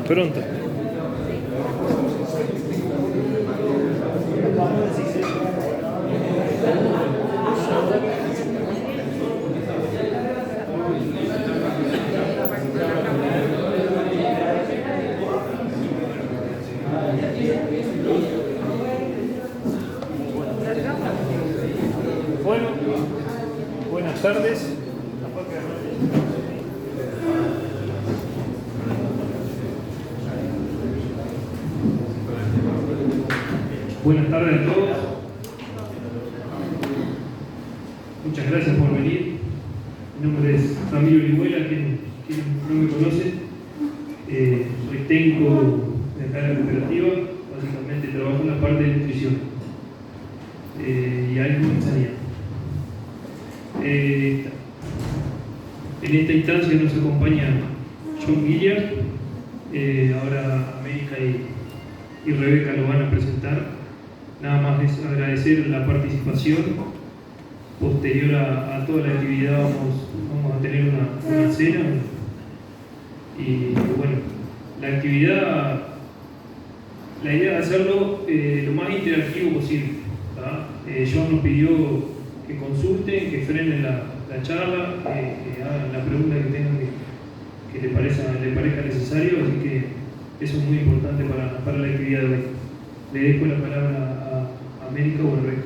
Pronto. Bueno, buenas tardes. Buenas tardes a todos. Muchas gracias por venir. Mi nombre es Ramiro Orihuela, quien no me conoce. Soy técnico de acá de la cooperativa. Básicamente trabajo en la parte de nutrición y algo en sanidad. En esta instancia nos acompaña John Gilliard. Ahora América y Rebeca lo van a presentar. Nada más es agradecer la participación. Posterior a toda la actividad vamos a tener una cena. Y bueno, la actividad, la idea es hacerlo lo más interactivo posible. John nos pidió que consulten, que frenen la charla, que hagan la pregunta que tengan que les parezca necesario, así que eso es muy importante para la actividad de hoy. Le dejo la palabra a América o a Rebeca.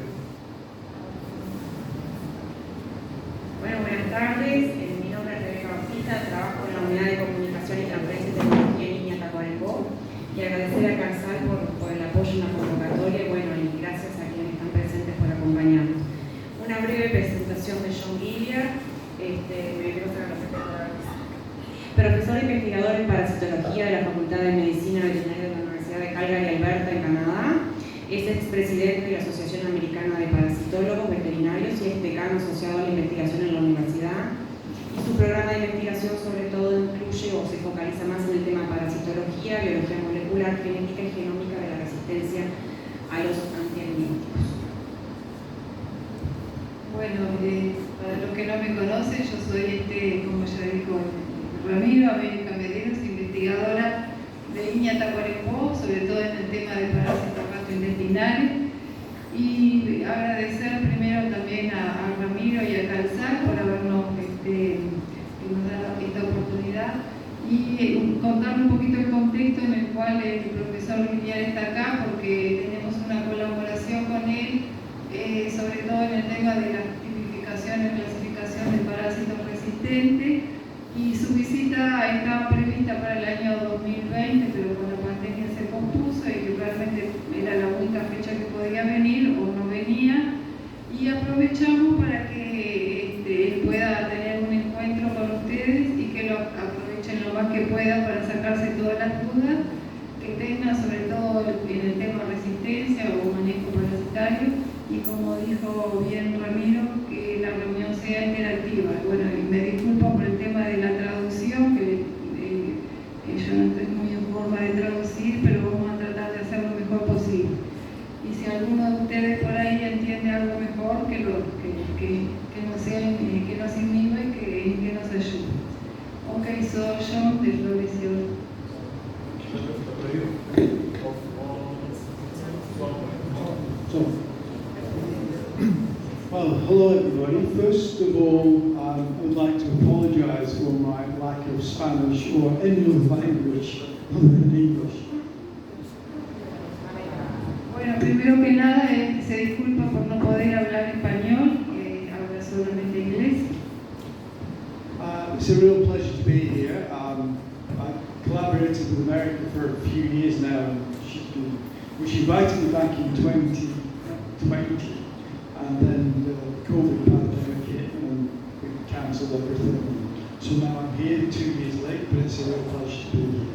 Bueno, buenas tardes. Mi nombre es Rebeca Bautista, trabajo en la Unidad de Comunicación y Transferencia y Tecnología en Línea Tacuarembó, y agradecer a CARSAL por el apoyo en la convocatoria y gracias a quienes están presentes por acompañarnos. Una breve presentación de John Gilliard. Profesor e investigador en parasitología de la Facultad de Medicina Veterinaria de la Universidad de Calgary, Alberta, en Canadá. Es expresidente de la Asociación Americana de Parasitólogos Veterinarios y es decano asociado a la investigación en la universidad. Y su programa de investigación sobre todo incluye o se focaliza más en el tema parasitología, biología molecular, genética y genómica de la resistencia a los antibióticos. Bueno, para los que no me conocen, yo soy, como ya dijo Ramiro, América Medeiros, investigadora de Línea Tacuarembó, sobre todo en el tema de parásitos gastrointestinales. Y agradecer primero también a Ramiro y a CARSAL por habernos dado esta oportunidad y contar un poquito el contexto en el cual el profesor Gilliard está acá, porque tenemos una colaboración con él, sobre todo en el tema de la tipificación y clasificación de parásitos resistentes. Y su visita estaba prevista para el año 2020, pero con la pandemia se pospuso y que realmente era la única fecha que podía venir o no venía. Y aprovechamos para que él pueda tener un encuentro con ustedes y que lo aprovechen lo más que puedan para sacarse todas las dudas que tengan, sobre todo en el tema resistencia o manejo parasitario. Y como dijo bien Ramiro, que la reunión sea interactiva. Bueno, y me disculpo por el tema de la traducción, que yo no estoy muy en forma de traducir, pero vamos a tratar de hacer lo mejor posible. Y si alguno de ustedes por ahí entiende algo mejor, que nos inhibe y que nos ayude. Ok, so John, the floor is yours. Well, hello everybody. First of all, I would like to apologise for my lack of Spanish or any other language other than English. Bueno, primero que nada, se disculpa por no poder hablar español, habla solamente inglés. It's a real pleasure to be here. I've collaborated with America for a few years now, and she invited me back in 2020. And then the COVID pandemic hit and we cancelled everything. So now I'm here 2 years late, but it's a real pleasure to be here.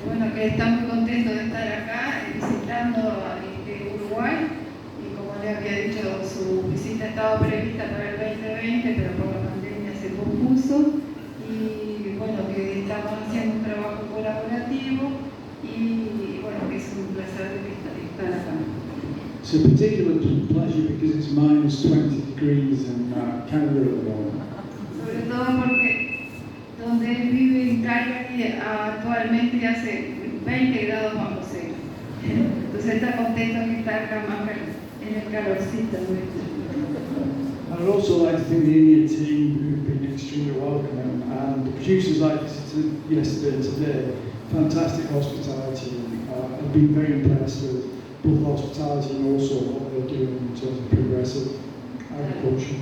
Bueno, que está muy contento de estar acá visitando Uruguay, y como le había dicho, su visita estaba prevista para el 2020, pero por la pandemia se pospuso. Y bueno, que estamos haciendo un trabajo colaborativo y bueno, que es un placer estar acá. It's a particular pleasure because it's minus 20 degrees in Canada at the moment. Sobre todo porque donde él vive en Canadá Calgary actualmente hace 20 grados bajo cero. Entonces está contento que está acá más en el calorcito nuestro. I'd also like to thank the Indian team who've been extremely welcoming, and the producers I visited yesterday and today. Fantastic hospitality, and I've been very impressed with both hospitality and also what they're doing in terms of progressive agriculture.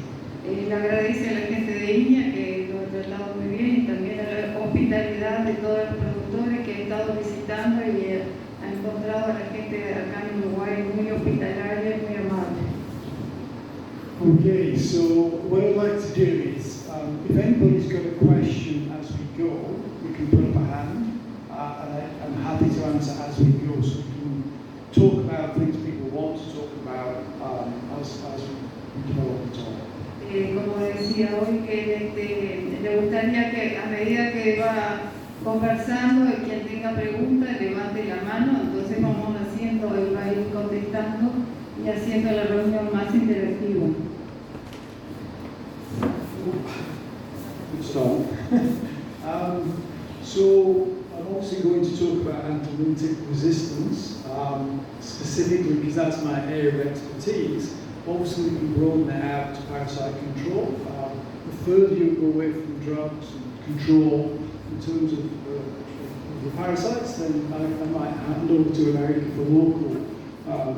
Le agradece a la gente de Iña que lo ha tratado muy bien y también a la hospitalidad de todos los productores que he estado visitando y ha encontrado a la gente de acá en Uruguay muy hospitalaria y muy amable. Okay, so what I'd like to do is, if anybody's got a question as we go, we can put up a hand, and I'm happy to answer as we go, so we can talk about things people want to talk about as we develop the talk. Como decía hoy, que le gustaría que a medida que va conversando, quien tenga preguntas levante la mano, entonces vamos haciendo, él va a ir contestando y haciendo la reunión más interactiva. Good start. So I'm also going to talk about antibiotic resistance, specifically because that's my area of expertise. Obviously, we can broaden it out to parasite control. The further you go away from drugs and control in terms of the parasites, then I might hand over to America for local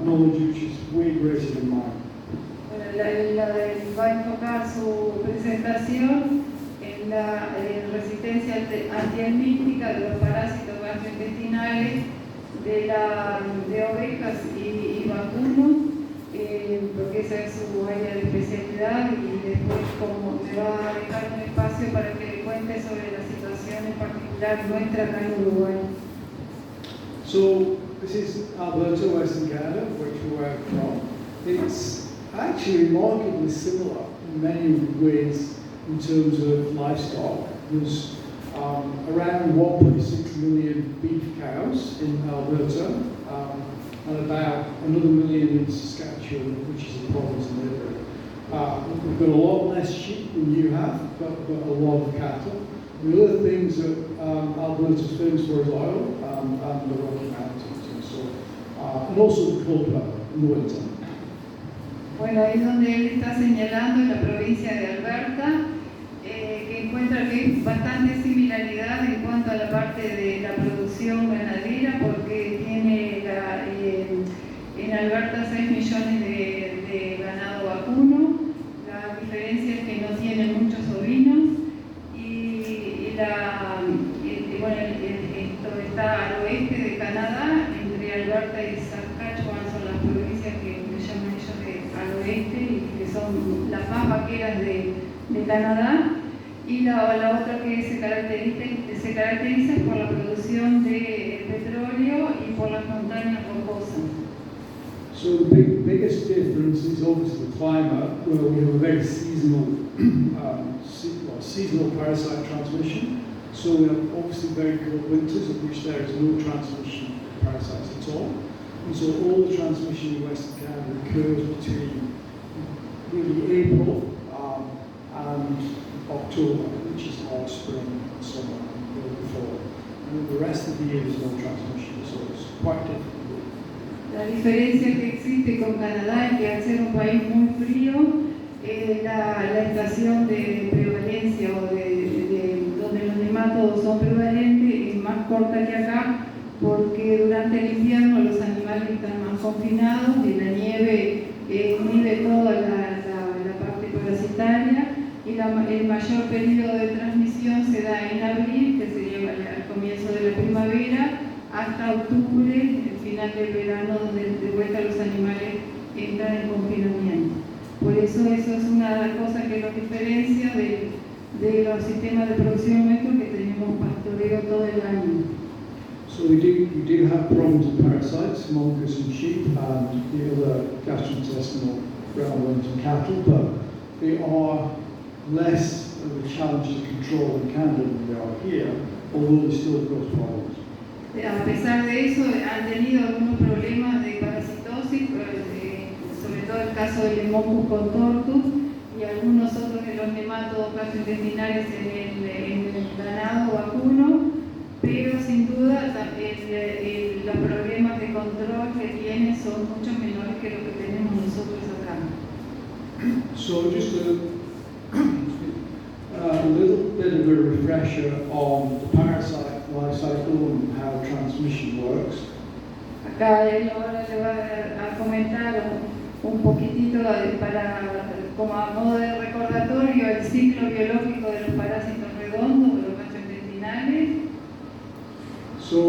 knowledge, which is way greater than mine. Va a enfocar su presentación en la resistencia antihelmíntica de los parásitos gastrointestinales de ovejas y vacunos, porque esa es su área de especialidad, y después como me va a dejar un espacio para que le cuente sobre la situación en particular nuestra acá en Uruguay. So this is Alberta, Western Canada, which we're from. It's actually remarkably similar in many ways in terms of livestock. There's around 1.6 million beef cows in Alberta, and about another million in Saskatchewan, which is a province in Italy. We've got a lot less sheep than you have, but a lot of cattle. The other things that Alberta's famous for is oil and the Rocky Mountains, and also the cold weather in the winter. Bueno, ahí donde él está señalando en la provincia de Alberta, que encuentra que hay bastante similaridad en cuanto a la parte de la producción ganadera, porque tiene en Alberta 6 millones de ganado vacuno. La diferencia es que no tiene muchos ovinos y bueno, esto está al oeste de Canadá, entre Alberta y Saskatchewan son las provincias que le llaman ellos al oeste y que son las más vaqueras de Canadá. Y la otra que se caracteriza es por la producción de petróleo y por las montañas rocosas. So the biggest difference is obviously the climate, where we have a very seasonal parasite transmission. So we have obviously very cold winters in which there is no transmission of parasites at all. And so all the transmission in Western Canada occurs between really April and October, which is our spring and summer and early fall. And then the rest of the year is no transmission, so it's quite different. La diferencia que existe con Canadá es que al ser un país muy frío, la estación de prevalencia o donde los nematodos son prevalentes es más corta que acá, porque durante el invierno los animales están más confinados y la nieve inhibe toda la parte parasitaria, y el mayor periodo de transmisión se da en abril, que sería al comienzo de la primavera, hasta octubre, el final del verano, donde de vuelta los animales entran en confinamiento. Por eso es una de las cosas que nos diferencia de los sistemas de producción nuestros, que tenemos pastoreo todo el año. So we do have problems with parasites, mongoose and sheep, and the other gastrointestinal relevant in cattle, but they are less of a challenge to control in Canada than they are here, although they still cause problems. A pesar de eso, han tenido algunos problemas de parasitosis, sobre todo el caso del Haemophilus contortus y algunos otros de los nematodos gastrointestinales en el ganado vacuno, que tienen son mucho menores que lo que tenemos nosotros acá. So just a little bit of a refresher on the parasite life cycle and how transmission works. Acá él ahora le va a comentar un poquitito como a modo de recordatorio el ciclo biológico de los parásitos redondos, de los gastrointestinales. So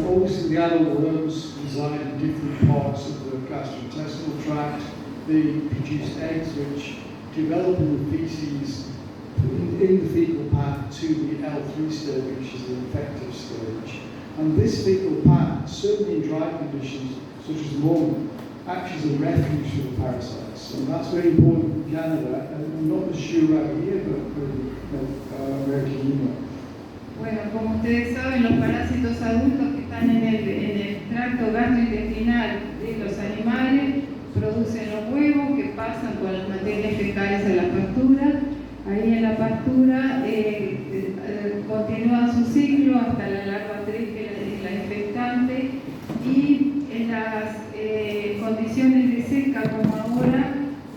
obviously the adult worms reside in different parts of the gastrointestinal tract. They produce eggs which develop in the feces in the fecal path to the L3 stage, which is the infective stage. And this fecal path, certainly in dry conditions such as the moment, acts as a refuge for the parasites. And that's very important in Canada, and I'm not as sure right here, but American Union. Bueno, como ustedes saben, los parásitos adultos que están en el tracto gastrointestinal de los animales producen los huevos que pasan con las materias fecales a la pastura. Ahí en la pastura continúa su ciclo hasta la larva 3, que es la infectante, y en las condiciones de seca como ahora,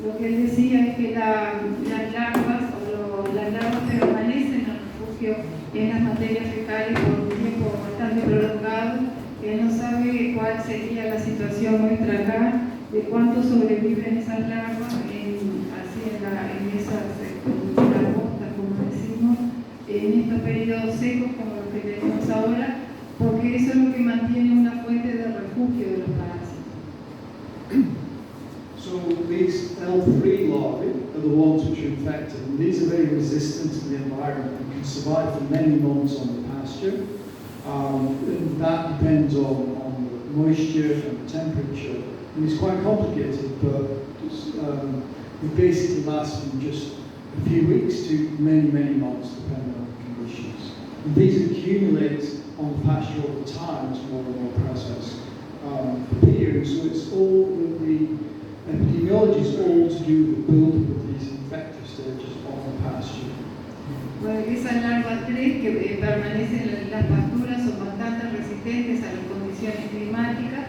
lo que él decía es que las larvas permanecen en el refugio en las materias fecales por un tiempo bastante prolongado, que no sabe cuál sería la situación nuestra acá, de cuánto sobreviven esas larvas en esas langostas, como decimos, en estos periodos secos como los que tenemos ahora, porque eso es lo que mantiene una fuente de refugio de los parásitos. So these L3 larvae are the ones which are infected, and these are very resistant to the environment and can survive for many months on the pasture. And that depends on the moisture and the temperature. And it's quite complicated, but it basically lasts from just a few weeks to many, many months, depending on the conditions. And these accumulate on the pasture all the time as more and more parasites appear. So it's all the epidemiology is all to do with the building of these infective stages on the pasture. Bueno, esas larvas 3 que permanecen en las pasturas son bastante resistentes a las condiciones climáticas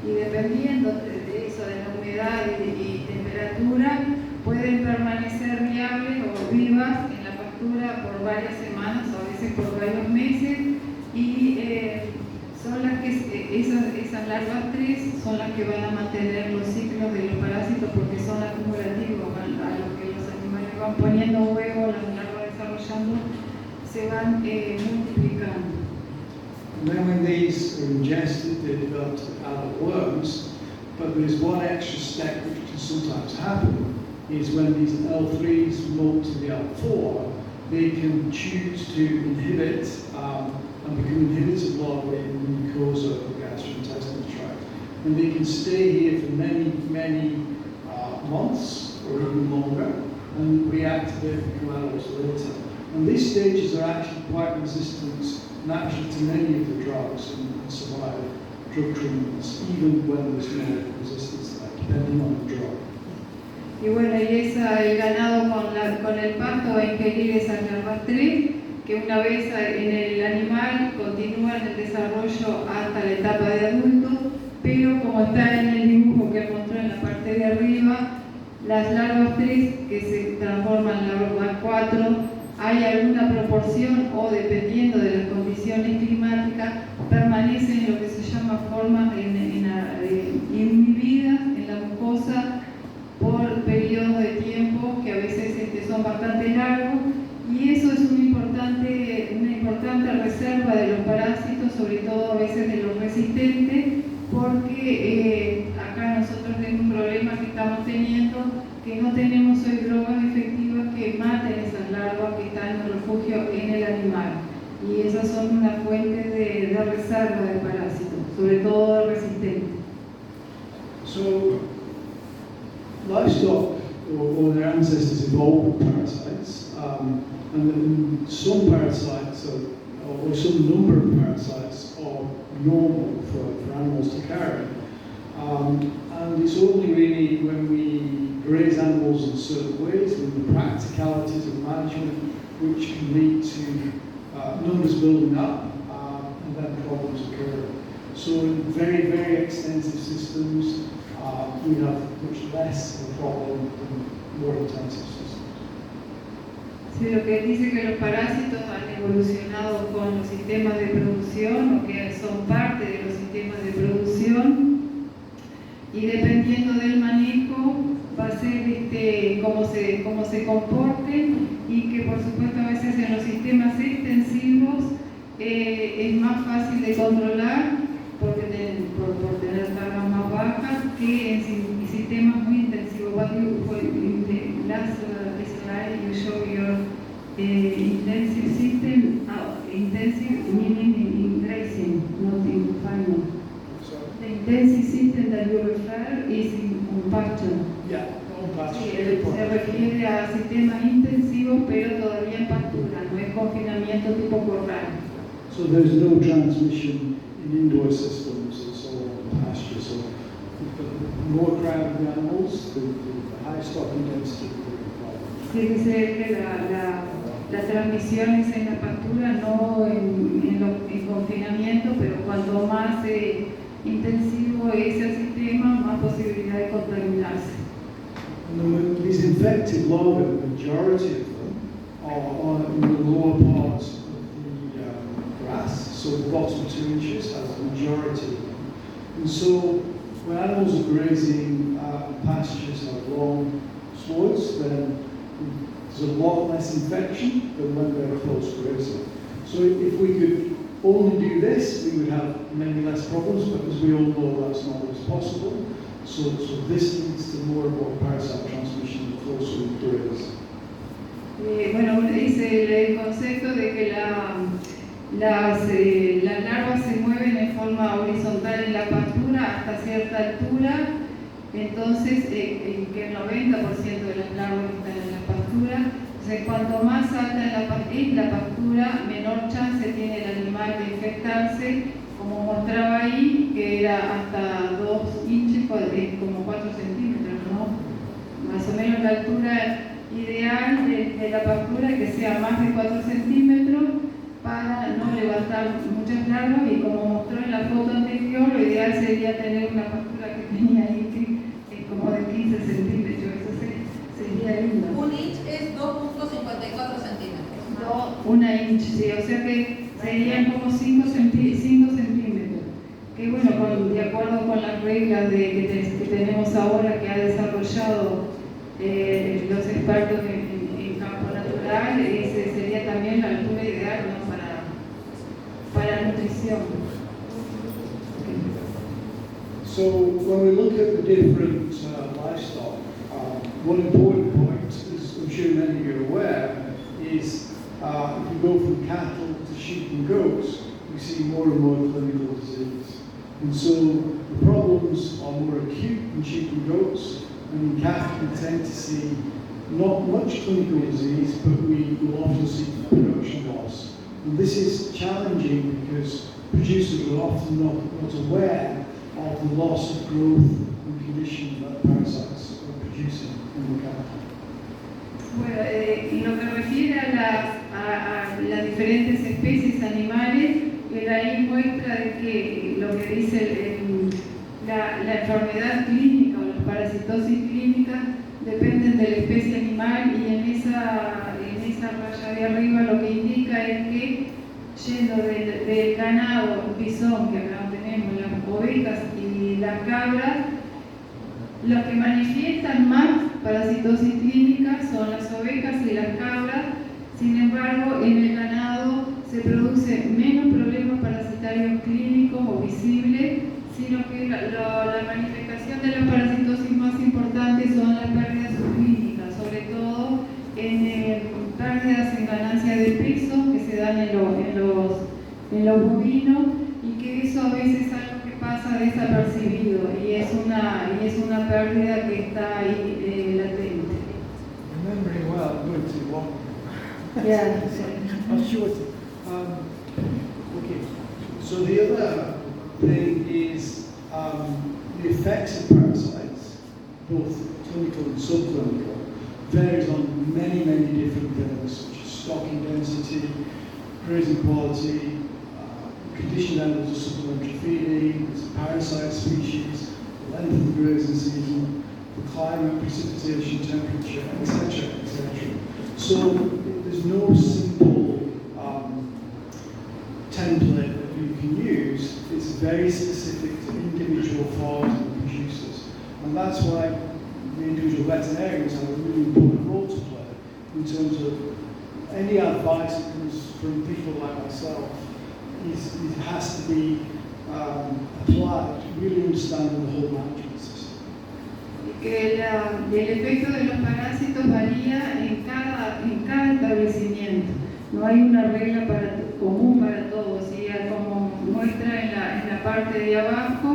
y dependiendo de eso, de la humedad y temperatura, pueden permanecer viables o vivas en la pastura por varias semanas o a veces por varios meses y son las que esas larvas 3 son las que van a mantener los ciclos de los parásitos porque son acumulativos a lo que los animales van poniendo huevos, las larvas desarrollando, se van multiplicando. And then when these are ingested, they develop to adult worms. But there's one extra step which can sometimes happen, is when these L3s molt to the L4, they can choose to inhibit and become inhibited larvae in the mucosa of the gastrointestinal tract. And they can stay here for many, many months or even longer and reactivate and become adults later. And these stages are actually quite resistant naturally to many of the drugs and survive drug treatments, even when there's no resistance to that, depending on the drug. Y bueno, y el ganado con el pasto va a ingerir esas larvas 3, que una vez en el animal continúan el desarrollo hasta la etapa de adulto, pero como está en el dibujo que mostró en la parte de arriba, las larvas 3 que se transforman en larva 4, hay alguna proporción o dependiendo de las condiciones climáticas, permanecen en lo que se llama formas inhibidas en la mucosa por periodos de tiempo que a veces son bastante largos y eso es una importante reserva de los parásitos, sobre todo a veces de los resistentes, porque acá nosotros tenemos un problema que estamos teniendo, que no tenemos hoy drogas efectivas que maten esas larvas que están en el refugio en el animal. Y esas son una fuente de reserva de parásitos, sobre todo resistentes. So, livestock or their ancestors evolved with parasites, and some parasites or some number of parasites are normal for animals to carry. And it's only really when we graze animals in certain ways, with the practicalities of management, which can lead to numbers building up and then problems occurring. So in very, very extensive systems, we have much less of a problem than more intensive systems. Sí, lo que dice que los parásitos han evolucionado con los sistemas de producción o que son parte de los sistemas de producción y dependiendo del manejo va a ser cómo se comporten y que por supuesto a veces en los sistemas extensivos es más fácil de controlar por tener cargas más bajas que en sistemas muy intensivos. What you, in the last slide you show your intensive system, intensive meaning in grazing, not in farming. The intensive system that you refer is on pasture. Yeah, on pasture. Sí, se refiere a sistemas intensivos pero todavía en pastura, no es confinamiento tipo corral. So there's no transmission in indoor systems, it's all pasture. So we've got more crowded animals, the high stocking density. Sí, dice que la transmisión es en la pastura, no en confinamiento, pero cuanto más intensivo es el sistema, más posibilidad de contaminarse. And these infected larvae, the majority of them are in the lower parts of the grass, so the bottom 2 inches has the majority of them. And so when animals are grazing pastures like long swaths, then there's a lot less infection than when they're close grazing. So if we could only do this, we would have many less problems, but as we all know, that's not always possible. So this leads to more and more parasite transmission the closer we graze. Bueno, es el concepto de que las larvas se mueven en forma horizontal en la pastura hasta cierta altura, entonces que el 90% de las larvas están en la pastura. Entonces, cuanto más alta es la pastura, menor chance tiene el animal de infectarse, como mostraba ahí, que era hasta 2 inches, como 4 centímetros, ¿no? Más o menos la altura ideal de la pastura, que sea más de 4 centímetros, para no levantar muchas larvas, y como mostró en la foto anterior, lo ideal sería tener una pastura que tenía ahí, que es como de 15 centímetros, eso sería lindo. Un inch es 2.54 centímetros. No, una inch, sí, o sea que serían como 5 centímetros. Que bueno, de acuerdo con las reglas que tenemos ahora, que ha desarrollado los expertos en campo natural, ese sería también la altura ideal, ¿no? para nutrición. So when we look at the different livestock, one important point, as I'm sure many of you are aware, is if you go from cattle to sheep and goats, we see more and more clinical disease. And so the problems are more acute in sheep and goats, and in cattle we tend to see not much clinical disease, but we will often see production loss. And this is challenging because producers are often not aware of the loss of growth and condition that parasites are producing in the cattle. Bueno, en lo que refiere a las diferentes especies animales, ahí muestra de que lo que dice la enfermedad clínica o la parasitosis clínica dependen de la especie animal, y en esa raya de arriba lo que indica es que yendo del ganado, bisón, que acá tenemos, las ovejas y las cabras, los que manifiestan más parasitosis clínica son las ovejas y las cabras. Sin embargo, en el ganado se produce menos problemas parasitarios clínicos o visibles, sino que la manifestación de la parasitosis más importante son las pérdidas subclínicas, sobre todo en pérdidas en ganancia de peso que se dan en los bovinos, y que eso a veces es algo que pasa desapercibido y es una pérdida que está ahí latente. Remembering well, I'm going to walk. Yeah. I'll show it. Okay. So the other thing is the effects of parasites, both clinical and subclinical, varies on many different things, such as stocking density, grazing quality, addition, then there's a supplementary feeding, there's a parasite species, the length of the grazing season, the climate, precipitation, temperature, etc., etc. So there's no simple template that you can use. It's very specific to individual farms and producers, and that's why the individual veterinarians have a really important role to play in terms of any advice that comes from people like myself. It has to be applied, really understanding the whole management system. Que el efecto de los parásitos varía en cada establecimiento. No hay una regla común para todos. Y como muestra en la parte de abajo,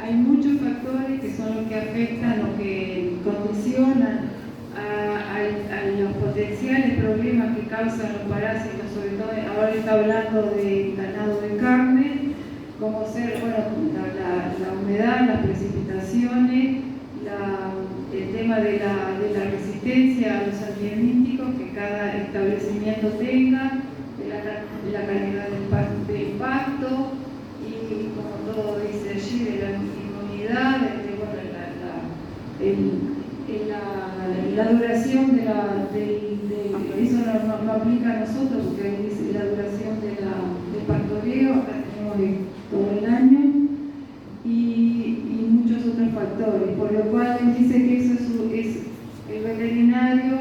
hay muchos factores que son los que afectan o que condicionan a los potenciales problemas que causan los parásitos, sobre todo ahora está hablando de ganado de carne, como ser la humedad, las precipitaciones, el tema de la resistencia a los antibióticos que cada establecimiento tenga, de la calidad del pasto y, como todo dice allí, de la inmunidad, la duración eso no aplica a nosotros porque ahí dice la duración del pastoreo, acá tenemos todo el año y muchos otros factores, por lo cual él dice que eso es el veterinario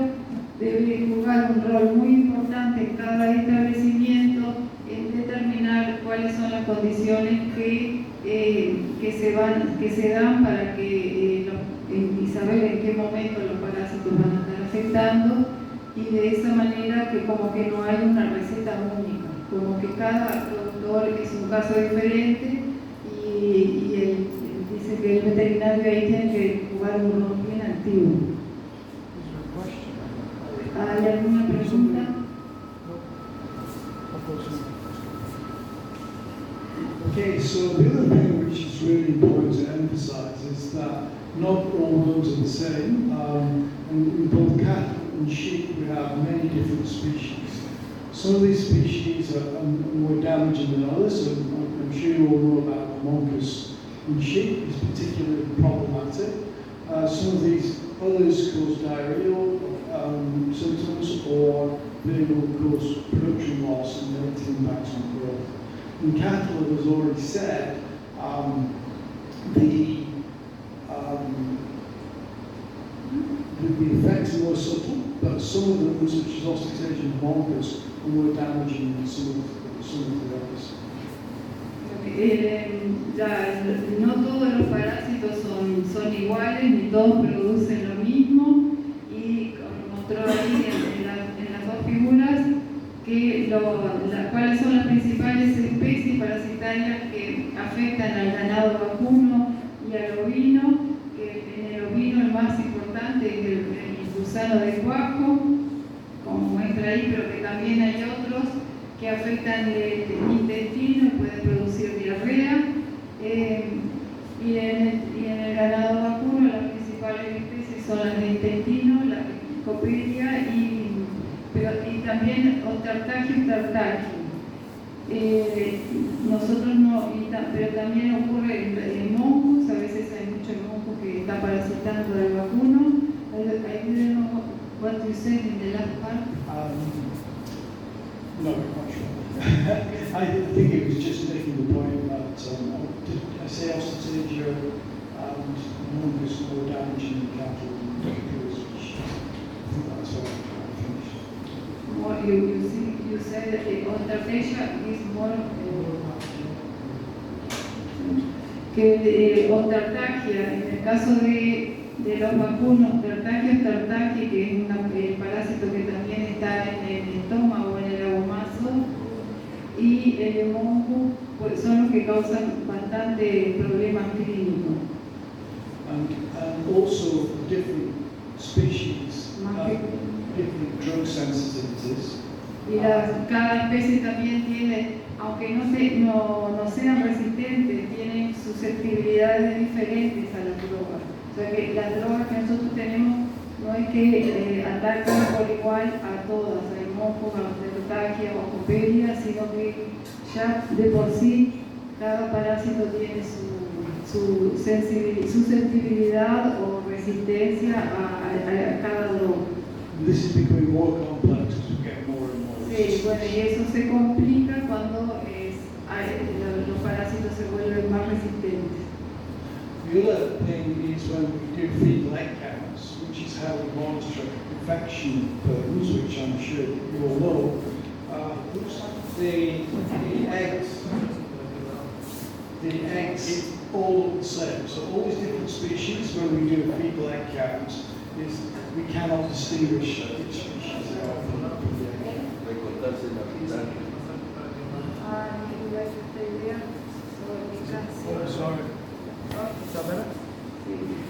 debe jugar un rol muy importante en cada establecimiento en determinar cuáles son las condiciones que se dan para que y saber en qué momento los parásitos van a estar afectando, y de esa manera que como que no hay una receta única, como que cada productor es un caso diferente y él dice que el veterinario ahí tiene que jugar un rol bien activo. ¿Hay alguna pregunta? Okay, so the other thing which is really important to emphasize is that not all dogs are the same. And in both cattle and sheep, we have many different species. Some of these species are more damaging than others. So I'm sure you all know about Homunculus in sheep. It's particularly problematic. Some of these others cause diarrheal symptoms, or they will cause production loss and negative impacts on growth. In cattle, as already said, the effects are more subtle, but some of them, such as osteotage and homunculus, are more damaging than some of the others. No todos los parásitos son iguales, ni todos producen lo mismo, y como mostró ahí en las dos figuras, cuáles son las principales especies parasitarias que afectan al ganado vacuno y al ovino, que en el ovino el más importante es el gusano de cuajo, como muestra ahí, pero que también hay otros que afectan el intestino y pueden producir diarrea. Y en el ganado vacuno las principales especies son las de intestino, la Copelia y también Otartagio y Tartagio. Nosotros no, pero también ocurre en monjos, a veces hay muchos monjos que están parasitando al vacuno. I didn't know what you said in the last part. No, I'm not sure. I think it was just making the point that I say osteotage and homunculus are more damaging in cattle than cows. I think that's all I finished. What you said that the Otartagia is more que Otartagia, en el caso de los vacunos, Tartagio, que es el parásito que también está en el estómago, en el agumazo, y el hemongo, pues son los que causan bastante problemas clínicos. And also different species have different drug sensitivities. Y cada especie también tiene, aunque no sean resistentes, tienen susceptibilidades diferentes a las drogas. O sea que las drogas que nosotros tenemos no es que atacan por igual a todas, a hemófobas, a Otartagia o a Copelia, sino que ya de por sí cada parásito tiene su sensibilidad o resistencia a cada droga. This is becoming more complex as we get more and more. Sí, bueno, y eso se complica cuando los parásitos se vuelven más resistentes. The other thing is when we do fecal egg counts, which is how we monitor infection burdens, which I'm sure you all know. The eggs all look the same. So all these different species, when we do a fecal egg count, is we cannot distinguish which species they are from the egg.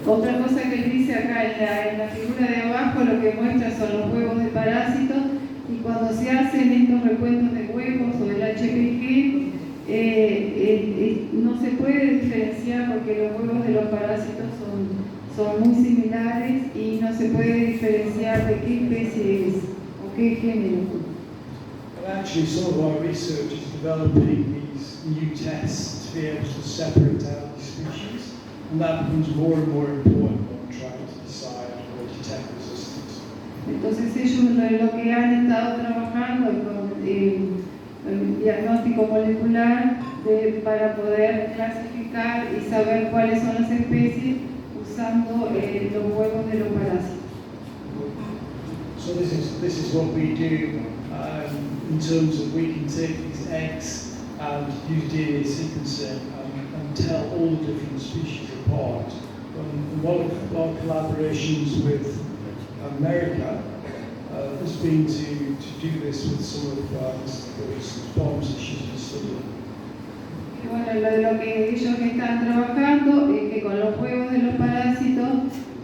Otra cosa que él dice acá en la figura de abajo, lo que muestra son los huevos de parásitos, y cuando se hacen estos recuentos de huevos o del HPG, no se puede diferenciar porque los huevos de los parásitos son muy similares y no se puede diferenciar de qué especie es o qué género. And actually, some of our research is developing these new tests to be able to separate out these species, and that becomes more and more important when trying to decide or detect resistance. Entonces ellos lo que han estado trabajando con el diagnóstico molecular para poder clasificar y saber cuáles son las especies usando los huevos de los parásitos. So this is what we do in terms of we can take these eggs and use DNA sequencing and tell all the different species apart. One of our collaborations with America has been to do this with some of those bombs that she's been studying. Y bueno, lo que ellos están trabajando es que con los huevos de los parásitos,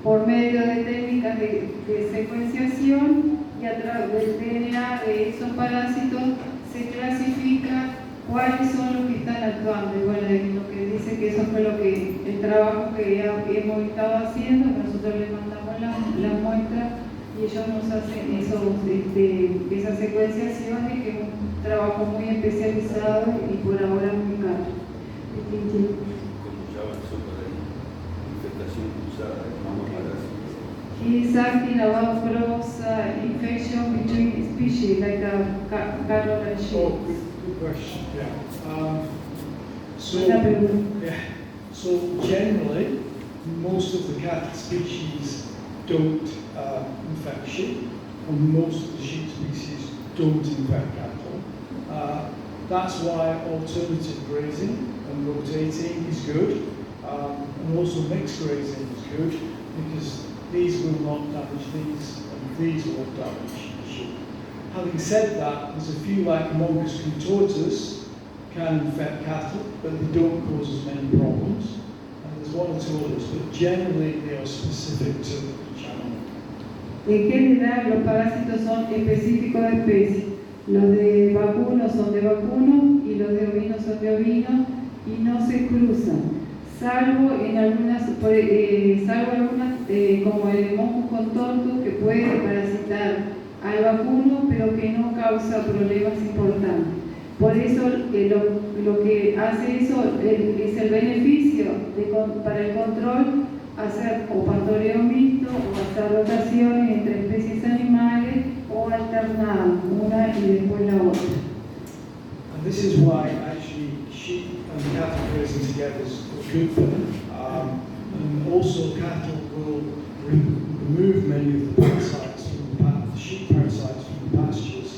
por medio de técnicas de secuenciación y a través del DNA de esos parásitos, se clasifica cuáles son los que están actuando. Y bueno, lo que dice que eso fue el trabajo que hemos estado haciendo, nosotros les mandamos las muestras y ellos nos hacen esas secuenciaciones, que es un trabajo muy especializado y por ahora muy caro. He's asking about cross infection between species like cattle and sheep. Oh, good question. Yeah. So generally, most of the cattle species don't infect sheep, and most of the sheep species don't infect cattle. That's why alternative grazing and rotating is good, and also mixed grazing is good, because these will not damage these, and these won't damage the sheep. Having said that, there's a few like Mongus contortus can infect cattle, but they don't cause as many problems. And there's one or two others, but generally they are specific to each animal. En general, los parásitos son específicos de especies. Los de vacuno son de vacuno y los de ovino son de ovino y no se cruzan. Salvo algunas como el Moncus contortus, que puede parasitar al vacuno, pero que no causa problemas importantes. Por eso lo que hace eso es el beneficio para el control, hacer o pastoreo mixto o hacer rotaciones entre especies animales o alternar una y después la otra. And this is why actually sheep and cattle grazing together is good for them. And also cattle will remove many of the parasites from the sheep parasites from the pastures,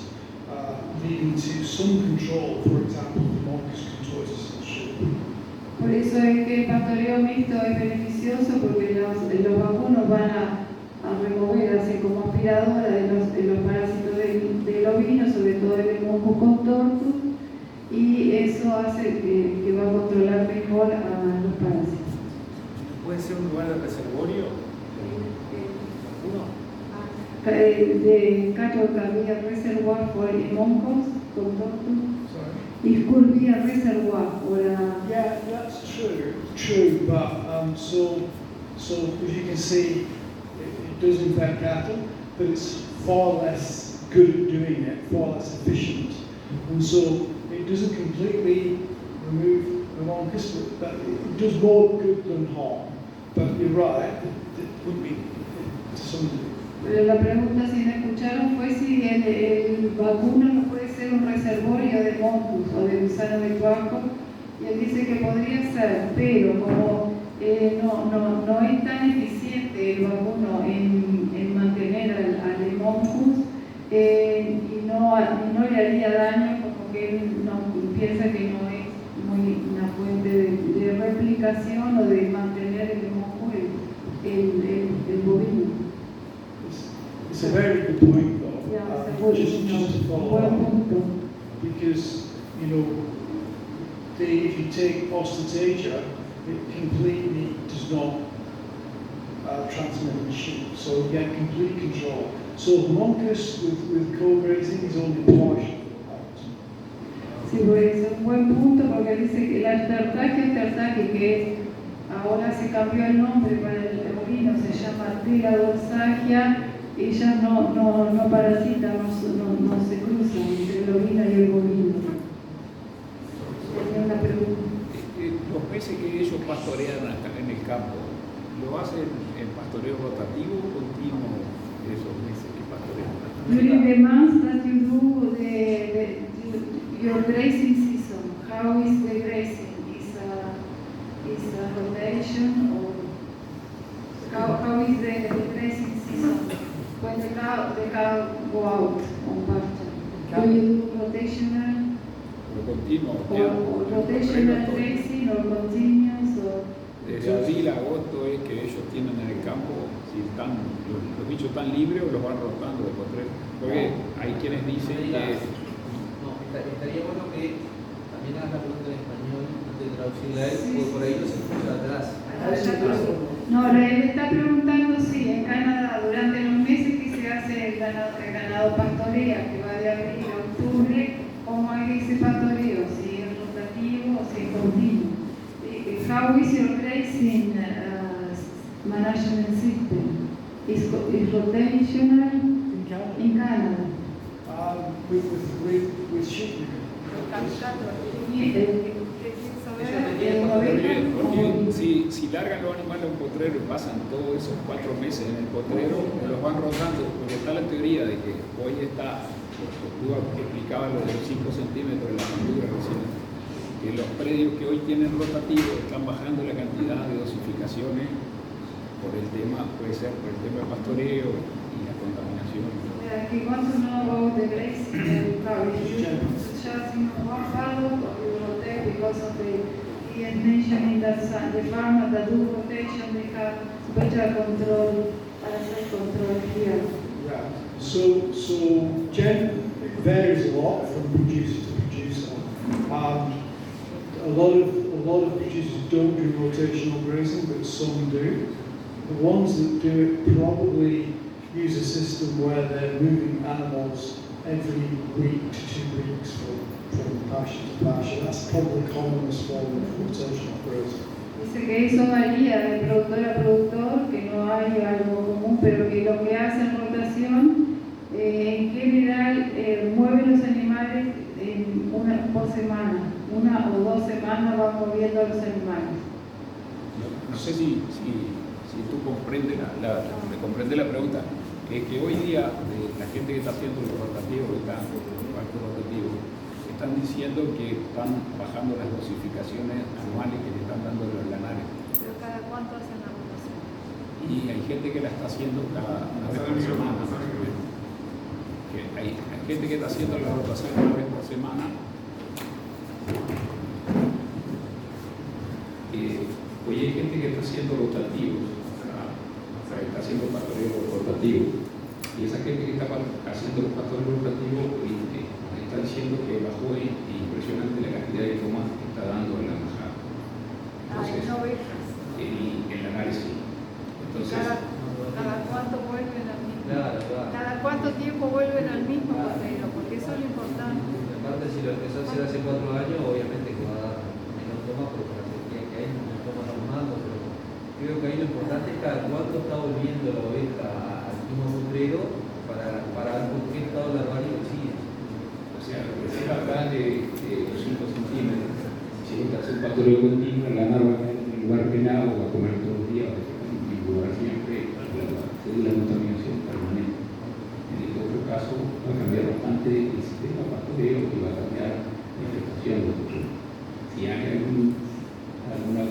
leading to some control, for example, of Mongus contortus in sheep. Por eso es que el pastoreo mixto es beneficioso, porque los vacunos van a remover, así como aspiradora de los parásitos del ovino, sobre todo el Moncus contortus, y eso hace que va a controlar mejor a los parásitos. ¿Puede ser un lugar de reservorio? The cattle can be a reservoir for Moncus contortus. It could be a reservoir or a... Yeah, that's true, but so as you can see, it does infect cattle, but it's far less good at doing it, far less efficient. And so it doesn't completely remove Pneumococcal, but it does more good than harm. But you're right, it would be to some degree. Pero la pregunta, si me escucharon, fue si el vacuno no puede ser un reservorio de moncus o de gusano de tuaco. Y él dice que podría ser, pero como no es tan eficiente el vacuno en mantener al Haemococcus y no le haría daño, como que él no, piensa que no es muy una fuente de replicación o de mantener el Haemococcus, el bovino. It's a very good point, though. Yeah, Just to follow buen up, punto. because if you take Ostatagia, it completely does not transmit in sheep, so you get complete control. So Homunculus with co-grazing is only partial out. Sí, pues es un buen punto porque dice que la Artertagia, que ahora se cambió el nombre para el bovino, se llama Teradorsagia, ella no parasita, no se cruza entre el ovino y el bovino. Tenía una pregunta. Los meses que ellos pastorean acá en el campo, ¿lo hacen en pastoreo rotativo o continuo esos meses que pastorean? During the months that you do your grazing season, how is the grazing? Is a rotation or how is the grazing season when the cow go out on pasture? Do you do rotational ¿Lo continuo? or rotational grazing or continuous or? Desde abril a agosto es que ellos tienen en el campo, si están los bichos están libres o los van rotando de potrero. Porque hay quienes dicen que Estaría bueno que también hagas la pregunta en español antes de traducirla a él, porque por ahí no se escucha atrás. No, le está preguntando si en Canadá, durante los meses que se hace el ganado pastorea, que va de abril a octubre, ¿cómo es ese pastoreo? Si es rotativo o si es continuo. How is your grazing management system? Is rotational in Canada? With sheep. porque si largan los animales a un potrero y pasan todos esos 4 meses en el potrero, los van rotando, porque está la teoría de que hoy está, tú explicabas lo de los 5 centímetros de la mandíbula recién, que los predios que hoy tienen rotativo están bajando la cantidad de dosificaciones por el tema, puede ser por el tema del pastoreo y la contaminación. He wants to know about the grazing cow. If you just one paddock or you rotate because of he is mentioning that the farmers that do rotation, they have better control, parasite control here. Yeah. So it varies a lot from producer to producer. A lot of producers don't do rotational grazing, but some do. The ones that do it probably use a system where they're moving animals every week to 2 weeks from pasture to pasture. That's probably the commonest form of rotational grazing. Dice que eso varía de productor a productor, que no hay algo común, pero que lo que hace en rotación, en general, mueve los animales por semana. 1 o 2 semanas van moviendo a los animales. No sé si tú comprendes la pregunta, que es que hoy día la gente que está haciendo los rotativos, están diciendo que están bajando las dosificaciones anuales que le están dando los lanares. ¿Pero cada cuánto hacen la rotación? Y hay gente que la está haciendo cada una vez por semana. Que hay gente que está haciendo la rotación una vez por semana. Hoy hay gente que está haciendo rotativos, está haciendo pastoreo rotativo. Y esa gente que está haciendo los pastoreos rotativos está diciendo que bajó impresionante la cantidad de tomas que está dando en la majada. Entonces, el análisis. Entonces, ¿Cada cuánto vuelven al mismo? Claro. ¿Cada cuánto tiempo vuelven al mismo pastoreo? Porque eso es lo importante. Aparte, si lo empezó a hacer hace 4 años, obviamente que va a dar menos tomas, pero para que ahí no tomas abundando, pero creo que ahí lo importante es cada cuánto está volviendo la oveja al mismo potrero para ver con qué estado larvario sigue. o sea, lo que se acá de pastoreo continuo, la lana va a quedar en un lugar penado, va a comer todos los días, va a vincular siempre la contaminación permanente. En el otro caso va a cambiar bastante el sistema de pastoreo y va a cambiar la infestación de los otros. Si hay alguna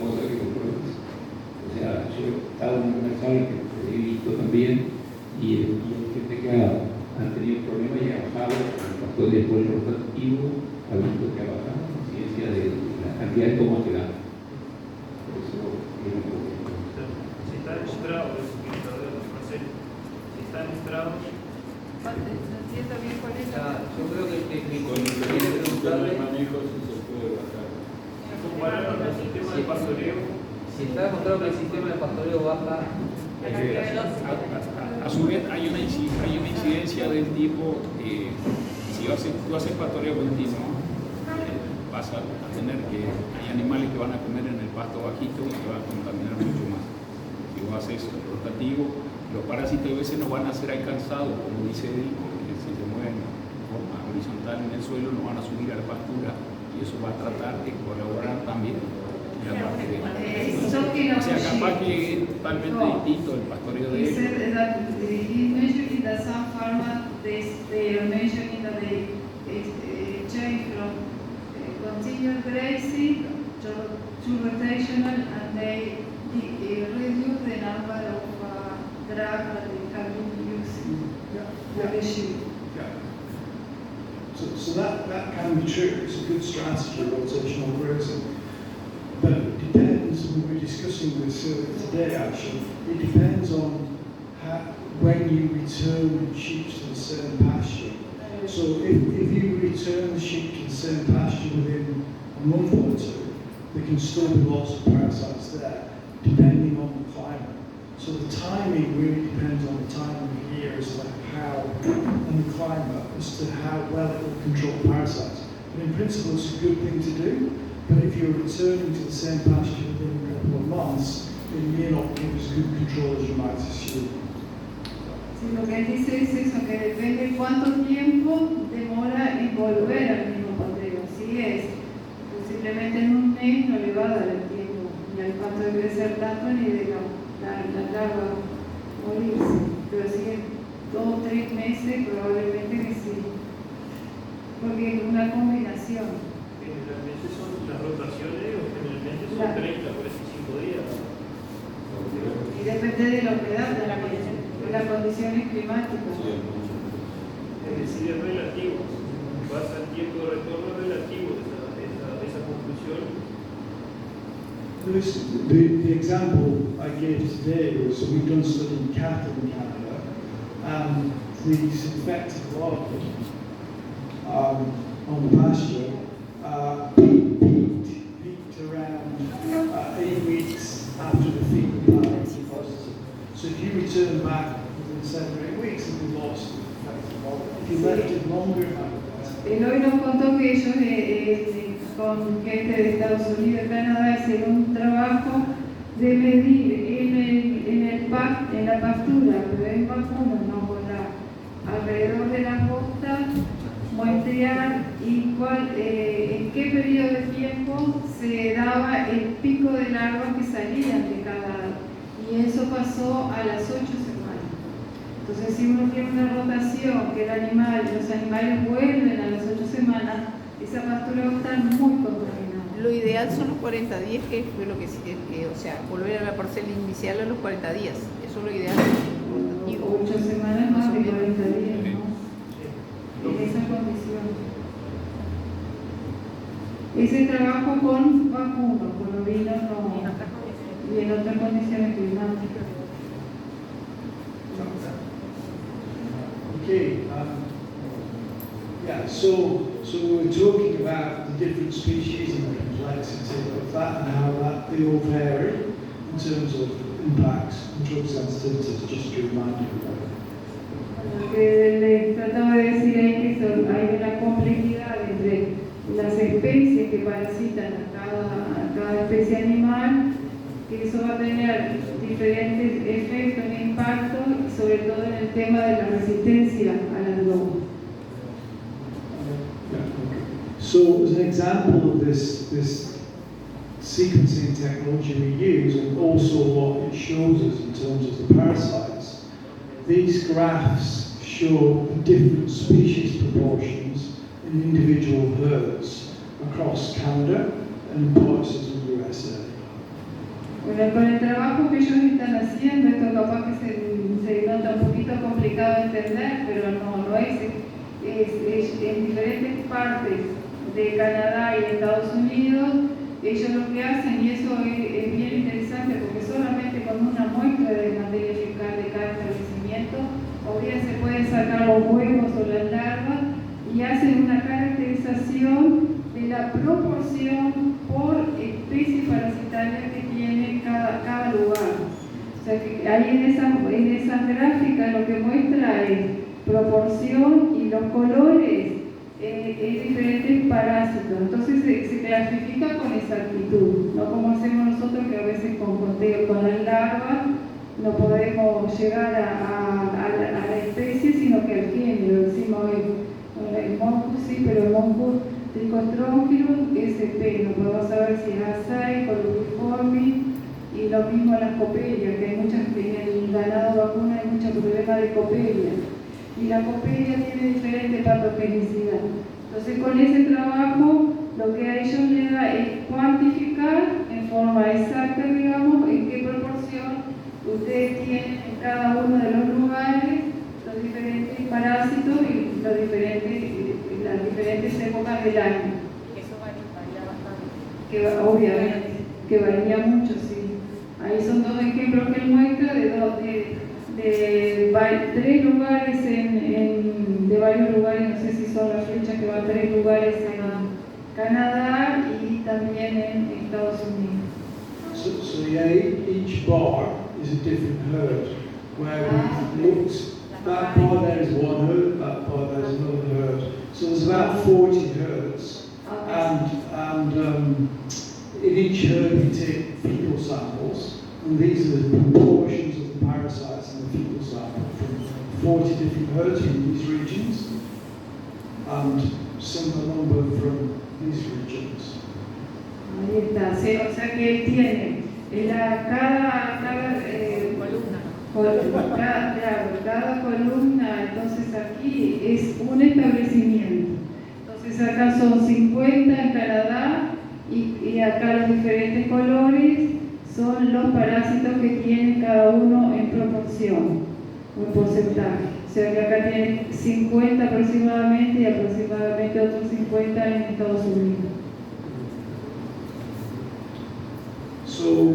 cosa que compruebes, o sea, yo he estado en una sala que he visto también y hay gente que han tenido problemas y ha bajado el pastor después del rotativo, ha visto que ha bajado la incidencia de la cantidad de tomas que da. Por eso es un problema. Si está demostrado, si está demostrado, No entiendo bien cuál es la... Yo creo que el técnico Con el quiere sistema de preguntarle manejo si se puede bajar. comparar con el sistema de pastoreo, si está demostrado que el sistema de pastoreo baja. A su vez hay una incidencia del tipo, si tú haces pastoreo continuo, vas a tener que, hay animales que van a comer en el pasto bajito y te van a contaminar mucho más. Si vos haces rotativo, los parásitos a veces no van a ser alcanzados, como dice él, porque si se mueven de forma horizontal en el suelo no van a subir a la pastura y eso va a tratar de colaborar también en la parte de o sea, capaz que es totalmente distinto el pastoreo de He él. said that he's mentioning that some farmers they are mentioning that they change from continuous grazing to rotational and they reduce the number of drugs that they have been using for the sheep. So that can be true. It's a good strategy, rotational grazing. But it depends, we were discussing this today actually, it depends on when you return sheep to the same pasture. So if you return the sheep to the same pasture within a month or two, there can still be lots of parasites there, depending on the climate. So the timing really depends on the time of year as to how, and the climate, as to how well it will control parasites. But in principle, it's a good thing to do. But if you're returning to the same pasture within a couple of months, it may not give as good control as you might assume. Sí, lo que él dice es eso, que depende cuánto tiempo demora en volver al mismo pastoreo. Si es posiblemente en un mes, no le va a dar el tiempo ni al pasto de crecer tanto ni de la larva morirse. Pero si es 2 o 3 meses, probablemente que sí. Porque es una combinación. generalmente son las rotaciones, generalmente son 30 o 45 días. Y depende de la humedad, de las condiciones climáticas. Es decir, es relativo. Pasa el tiempo de retorno relativo de esa conclusión. Lewis, the example I gave today was we've done study in cattle in Canada, and these infected larvae on the pasture peaked around 8 weeks after the fecal pattern was positive. So if you return back within 7 or 8 weeks, it will lost the infected larvae. If you left it longer, it might be better. Hoy nos contó que ellos con gente de Estados Unidos y Canadá hicieron un trabajo de medir en la pastura, pero en vacuno, no con alrededor de la costa, muestrear en qué periodo de tiempo se daba el pico de larvas que salían de cada, y eso pasó a las 8 semanas. Entonces, si uno tiene una rotación, que los animales vuelven a las 8 semanas, esa pastura va a estar muy contaminada. Lo ideal son los 40 días, que fue lo que, o sea, volver a la parcela inicial a los 40 días. Eso es lo ideal. 8 semanas más de 40 días, ¿no? En esa condición. Ese trabajo con vacunos, con ovinos no, y en otras condiciones climáticas. Okay. Yeah. So we're talking about the different species and the complexity of that and how they all vary in terms of impacts and drug sensitivity. Just to remind everybody. Lo que les trataba de decir ahí que hay una complejidad entre las especies que parasitan a cada especie animal, que eso va a tener diferentes efectos e impactos, sobre todo en el tema de la resistencia a las drogas. So as an example of this sequencing technology we use and also what it shows us in terms of the parasites, these graphs show the different species proportions in individual herds across Canada and parts of the USA. Bueno, con el trabajo que ellos están haciendo, esto capaz que se nota un poquito complicado de entender, pero no es en diferentes partes de Canadá y Estados Unidos, ellos lo que hacen, y eso es bien interesante porque solamente con una muestra de materia fecal de cada establecimiento, o bien se pueden sacar los huevos o las larvas y hacen una caracterización de la proporción por especie parasitaria que tiene cada lugar. O sea que ahí en esa gráfica lo que muestra es proporción y los colores es diferentes parásitos. Entonces se clasifica con exactitud, no como hacemos nosotros que a veces con las larvas no podemos llegar a la especie, sino que al género. Decimos el Moncus sí, pero el Moncus Trichostronchylum SP, no podemos saber si es Asai, Colubriformis, y lo mismo las copelias, que hay muchas, en el ganado vacuno hay muchos problemas de copelia, y la copelia tiene diferente patogenicidad. Entonces con ese trabajo lo que a ellos les da es cuantificar en forma exacta, digamos, en qué proporción ustedes tienen en cada uno de los lugares los diferentes parásitos y las diferentes épocas del año. Eso varía bastante. Que obviamente, que varía mucho, sí. Ahí son dos ejemplos que él muestra de 3 lugares de varios lugares, no sé si son las flechas que van 3 lugares en Canadá y también en Estados Unidos. So each bar is a different herd, where we've looked, that bar there is one herd, that bar there is another herd. So there's about 40 herds, and in each herd we take fecal samples, and these are the proportions of the parasites in the fecal sample from 40 different herds from these regions, and similar number from these regions. Ahí está, sí, o sea que él tiene cada columna, entonces aquí es un establecimiento. Entonces acá son 50 en Canadá y acá los diferentes colores son los parásitos que tienen cada uno en proporción, un porcentaje. O sea que acá tienen 50 aproximadamente y aproximadamente otros 50 en Estados Unidos. So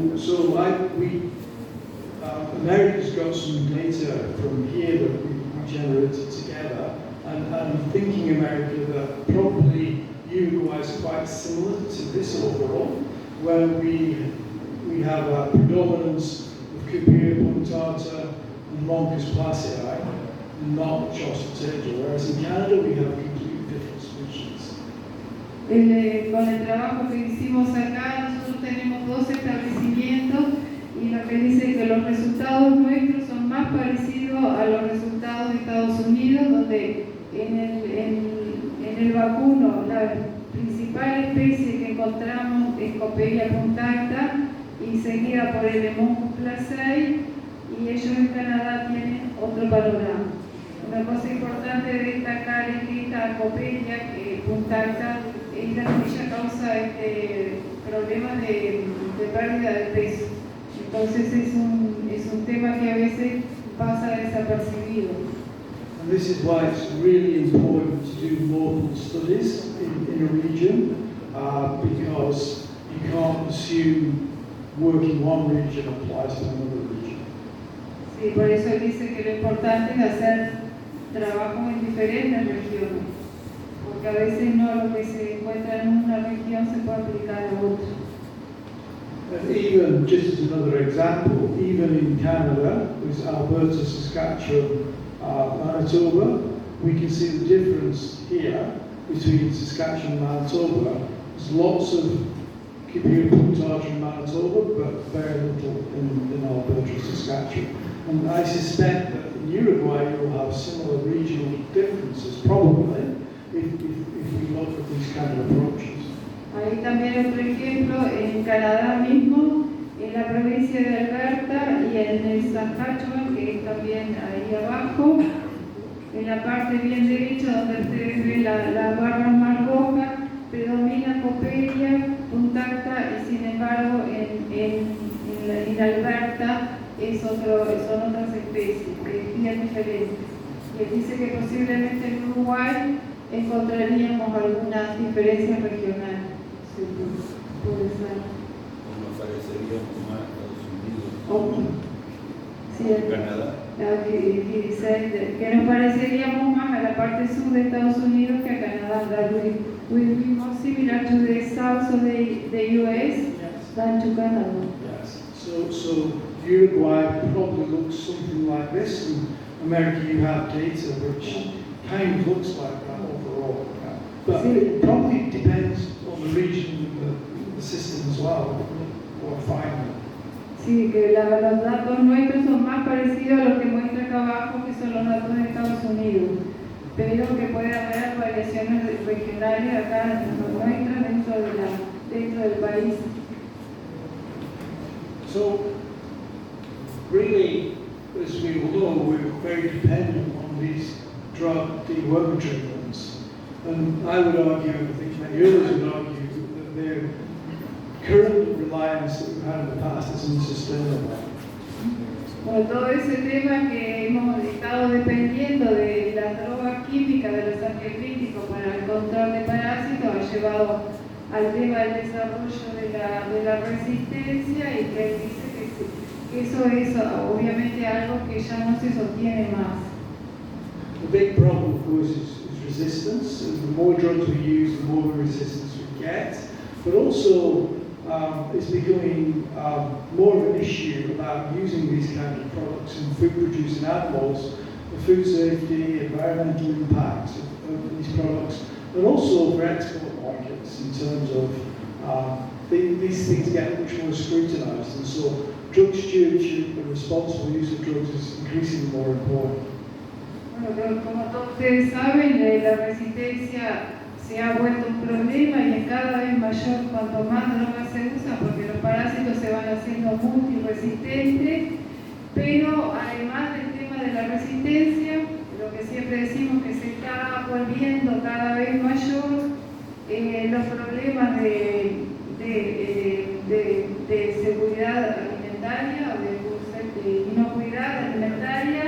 America's got some data from here that we generated together, and I'm thinking, America, that probably Uruguay is quite similar to this overall, where we have a predominance of Cupiria punctata and Moncus placei, not Chaucertegia, whereas in Canada we have completely different species. Con el trabajo que hicimos acá, nosotros tenemos 2 establecimientos y lo que dice es que los resultados nuestros son más parecidos a los resultados de Estados Unidos, donde en el vacuno la principal especie que encontramos es Copelia punctata y seguida por el Moncus placei, y ellos en Canadá tienen otro panorama. Una cosa importante de destacar es que esta Copelia punctata es la que ella causa problemas de pérdida de peso. Entonces es un tema que a veces pasa desapercibido. And this is why it's really important to do local studies in a region, because you can't assume working one region applies to another region. Sí, por eso él dice que lo importante es hacer trabajo en diferentes regiones, porque a veces no lo que se encuentra en una región se puede aplicar a otra. And even, just as another example, even in Canada, with Alberta, Saskatchewan, Manitoba, we can see the difference here between Saskatchewan and Manitoba. There's lots of Cupiria punctata in Manitoba, but very little in Alberta, Saskatchewan. And I suspect that in Uruguay you'll have similar regional differences, probably, if we look at these kind of approaches. Ahí también otro ejemplo, en Canadá mismo, en la provincia de Alberta y en el Saskatchewan, que es también ahí abajo, en la parte bien derecha donde ustedes ven la barra más roja, predomina Coppelia punctata y sin embargo en Alberta son otras especies, bien diferentes. Y él dice que posiblemente en Uruguay encontraríamos algunas diferencias regionales. Sí, puede ser. Nos pareceríamos más a Estados Unidos, Sí, Canadá. Y dice que nos pareceríamos más a la parte sur de Estados Unidos que a Canadá. That will be more similar to the south of the US than to Canada. Yes. So Uruguay probably looks something like this. In America, you have data which kind of looks like that overall. But it probably depends on the region and the system as well, or finding. Sí, que los datos nuestros son más parecidos a los que muestra acá abajo, que son los datos de Estados Unidos, pero que puede haber variaciones regionales acá nuestras dentro del país. So, really, as we all know, we're very dependent on these drug dewormer treatments. And I would argue, I think many others would argue, that their current reliance that we've had in the past is unsustainable. Bueno, todo ese tema que hemos estado dependiendo de las drogas químicas, de los antibióticos para el control de parásitos, ha llevado al tema del desarrollo de la resistencia, y que él dice que eso es obviamente algo que ya no se sostiene más. The big problem, of course, is resistance. And the more drugs we use, the more resistance we get. But also, it's becoming more of an issue about using these kind of products in food-producing animals, the food safety, environmental impacts of these products, and also for export markets in terms of these things get much more scrutinised, and so drug stewardship and responsible use of drugs is increasingly more important. Bueno, como todos ustedes saben, la resistencia se ha vuelto un problema y es cada vez mayor cuanto más drogas se usan, porque los parásitos se van haciendo multiresistentes, pero además del tema de la resistencia, lo que siempre decimos que se está volviendo cada vez mayor, los problemas de seguridad alimentaria o de inocuidad alimentaria,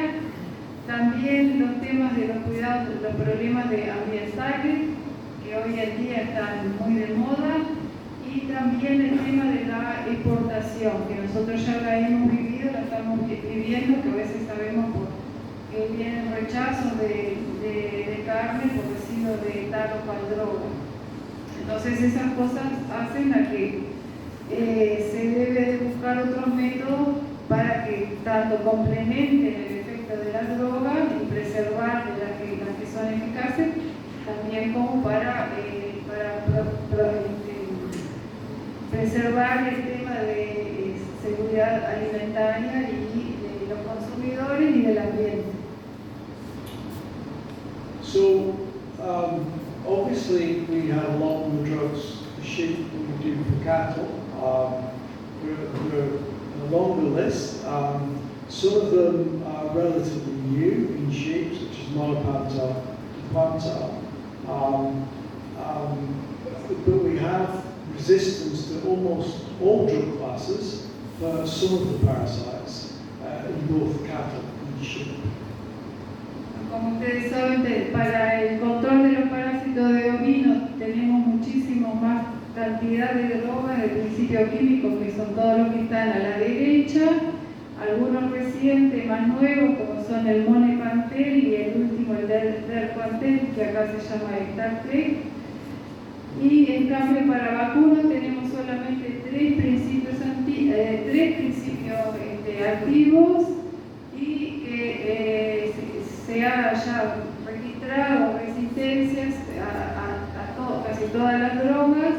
también los temas de los cuidados, los problemas de ambientales, que hoy en día están muy de moda, y también el tema de la exportación, que nosotros ya la hemos vivido, la estamos viviendo, que a veces sabemos que vienen rechazos de carne por residuo de tal o cual droga. Entonces esas cosas hacen a que se debe de buscar otros métodos para que tanto complementen el efecto de las drogas y preservar las que son eficaces, también como para preservar el tema de seguridad alimentaria y de los consumidores y del ambiente. So, obviously we have a lot more drugs for sheep than we do for cattle. We're a longer list. Some of them are relatively new in sheep, such as Monopantal, Pantal. But we have resistance to almost all drug classes for some of the parasites in both cattle and sheep. Como ustedes saben, para el control de los parásitos de ovinos tenemos muchísimo más cantidad de drogas de principios químicos, que son todos los que están a la derecha, algunos recientes más nuevos como son el Monepantel y el último el Derquantel, que acá se llama Startec. Y en cambio para vacunas tenemos solamente tres principios activos, y que se ha ya registrado resistencias a casi todas las drogas,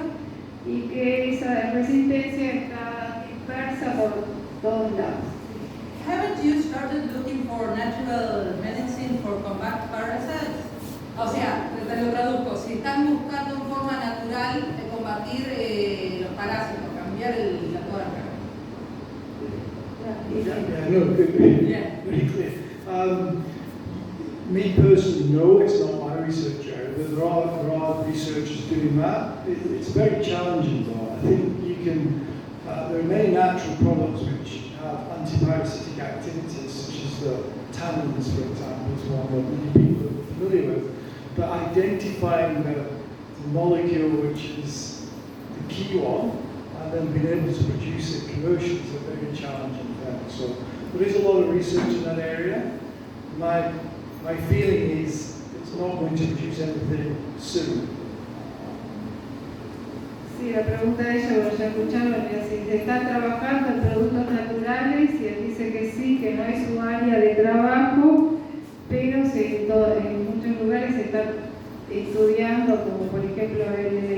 y que esa resistencia está dispersa por todos lados. Haven't you started looking for natural medicine for combat parasites? O sea, te lo traduzco, si están buscando forma natural de combatir los parásitos, cambiar la tuerca. No, very clear. Me personally, no, it's not my research area, but there are researchers doing that. It's very challenging though. I think you can, there are many natural products which have antiparasitic activities, such as the tannins, for example, is one that many people are familiar with. But identifying the molecule which is the key one, and then being able to produce it commercially is a very challenging thing. So there is a lot of research in that area. My feeling is it's not going to produce anything soon. Sí, la pregunta de ella, bueno, ya escucharon, si se está trabajando en productos naturales, y él dice que sí, que no es su área de trabajo, pero en muchos lugares se está estudiando, como por ejemplo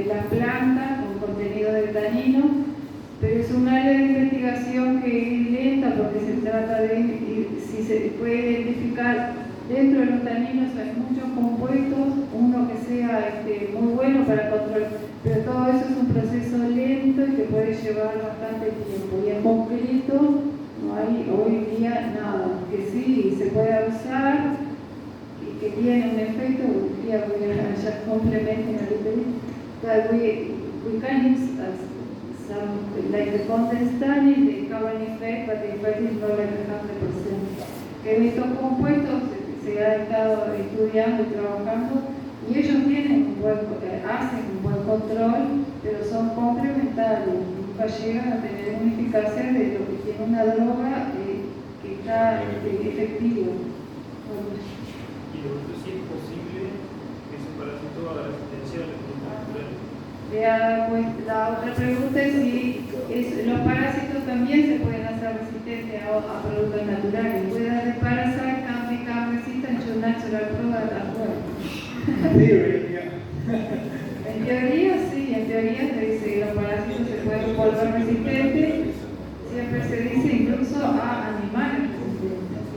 las plantas con contenido de tanino, pero es un área de investigación que es lenta porque se trata de, si se puede identificar dentro de los taninos hay muchos compuestos, uno que sea muy bueno para controlar, pero todo eso es un proceso lento y que puede llevar bastante tiempo. Y en concreto no hay hoy día nada, que sí se puede usar y que tiene un efecto, yeah, we are just complementing a little bit, that we can use some, like the content study, they have an effect, but the effect is not like 100%. Que estos compuestos se ha estado estudiando y trabajando y ellos hacen un buen control, pero son complementarios, nunca llegan a tener una eficacia de lo que tiene una droga que está efectiva. Y si es posible que ese parásito haga resistencia a los naturales. La otra pregunta es si los parásitos también se pueden hacer resistentes a productos naturales. Whether the parasite can become resistant to natural products as well. En teoría, sí, en teoría se dice que los parásitos se pueden volver resistentes. Siempre se dice incluso a animales resistentes.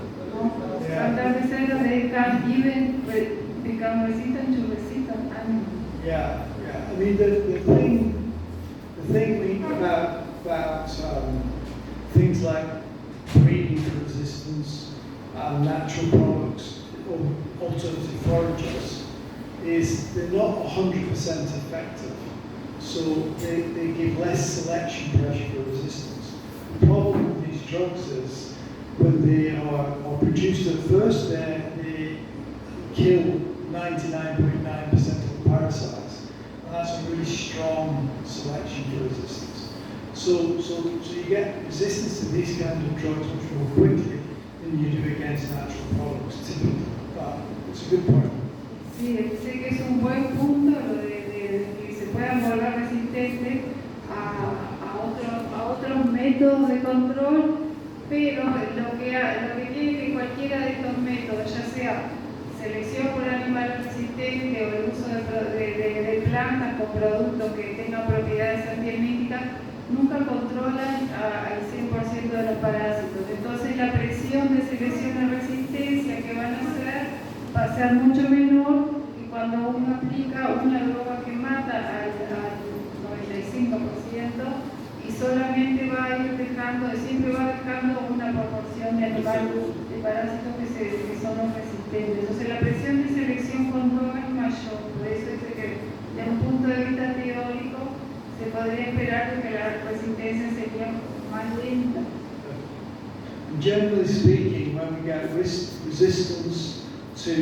Sometimes they say that they can even become resistant to resistant animals. Yeah. I mean, the thing about things like breeding for resistance and natural products or alternative forages is they're not 100% effective. So they give less selection pressure for resistance. The problem with these drugs is when they are produced at first, they kill 99.9% of the parasites. That's a really strong selection for resistance. So you get resistance to these kinds of drugs much more quickly than you do against natural products, typically. It's a good point. Sí, sé que es un buen punto lo de que se puedan volver resistentes a otros métodos de control, pero lo que tiene que cualquiera de estos métodos, ya sea selección por animales resistentes o el uso de plantas con productos que tengan propiedades antiemíticas, nunca controlan al 100% de los parásitos. Entonces la presión de selección de resistencia que van a hacer va a ser mucho menor que cuando uno aplica una droga que mata al 95% y solamente va a ir dejando, siempre va dejando una proporción de parásitos que son los resistentes. Entonces la presión de selección con droga es mayor, por eso es que desde un punto de vista teórico se podría esperar que la resistencia sería más lenta. Generally speaking, when we get resistance to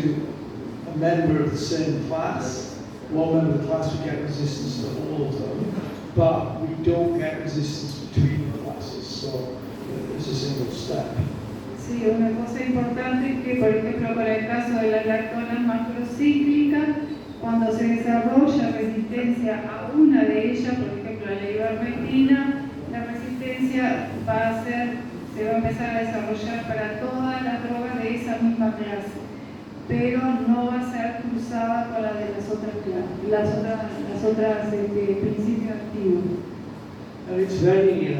a member of the same class, one member of the class we get resistance to all of them, but we don't get resistance between the classes, so it's a single step. Sí, una cosa importante es que, por ejemplo, para el caso de las lactonas macrocíclicas, cuando se desarrolla resistencia a una de ellas, por ejemplo, a la ivermectina, la resistencia se va a empezar a desarrollar para todas las drogas de esa misma clase, pero no va a ser cruzada con la de las otras clases, las otras principios activos. And it's very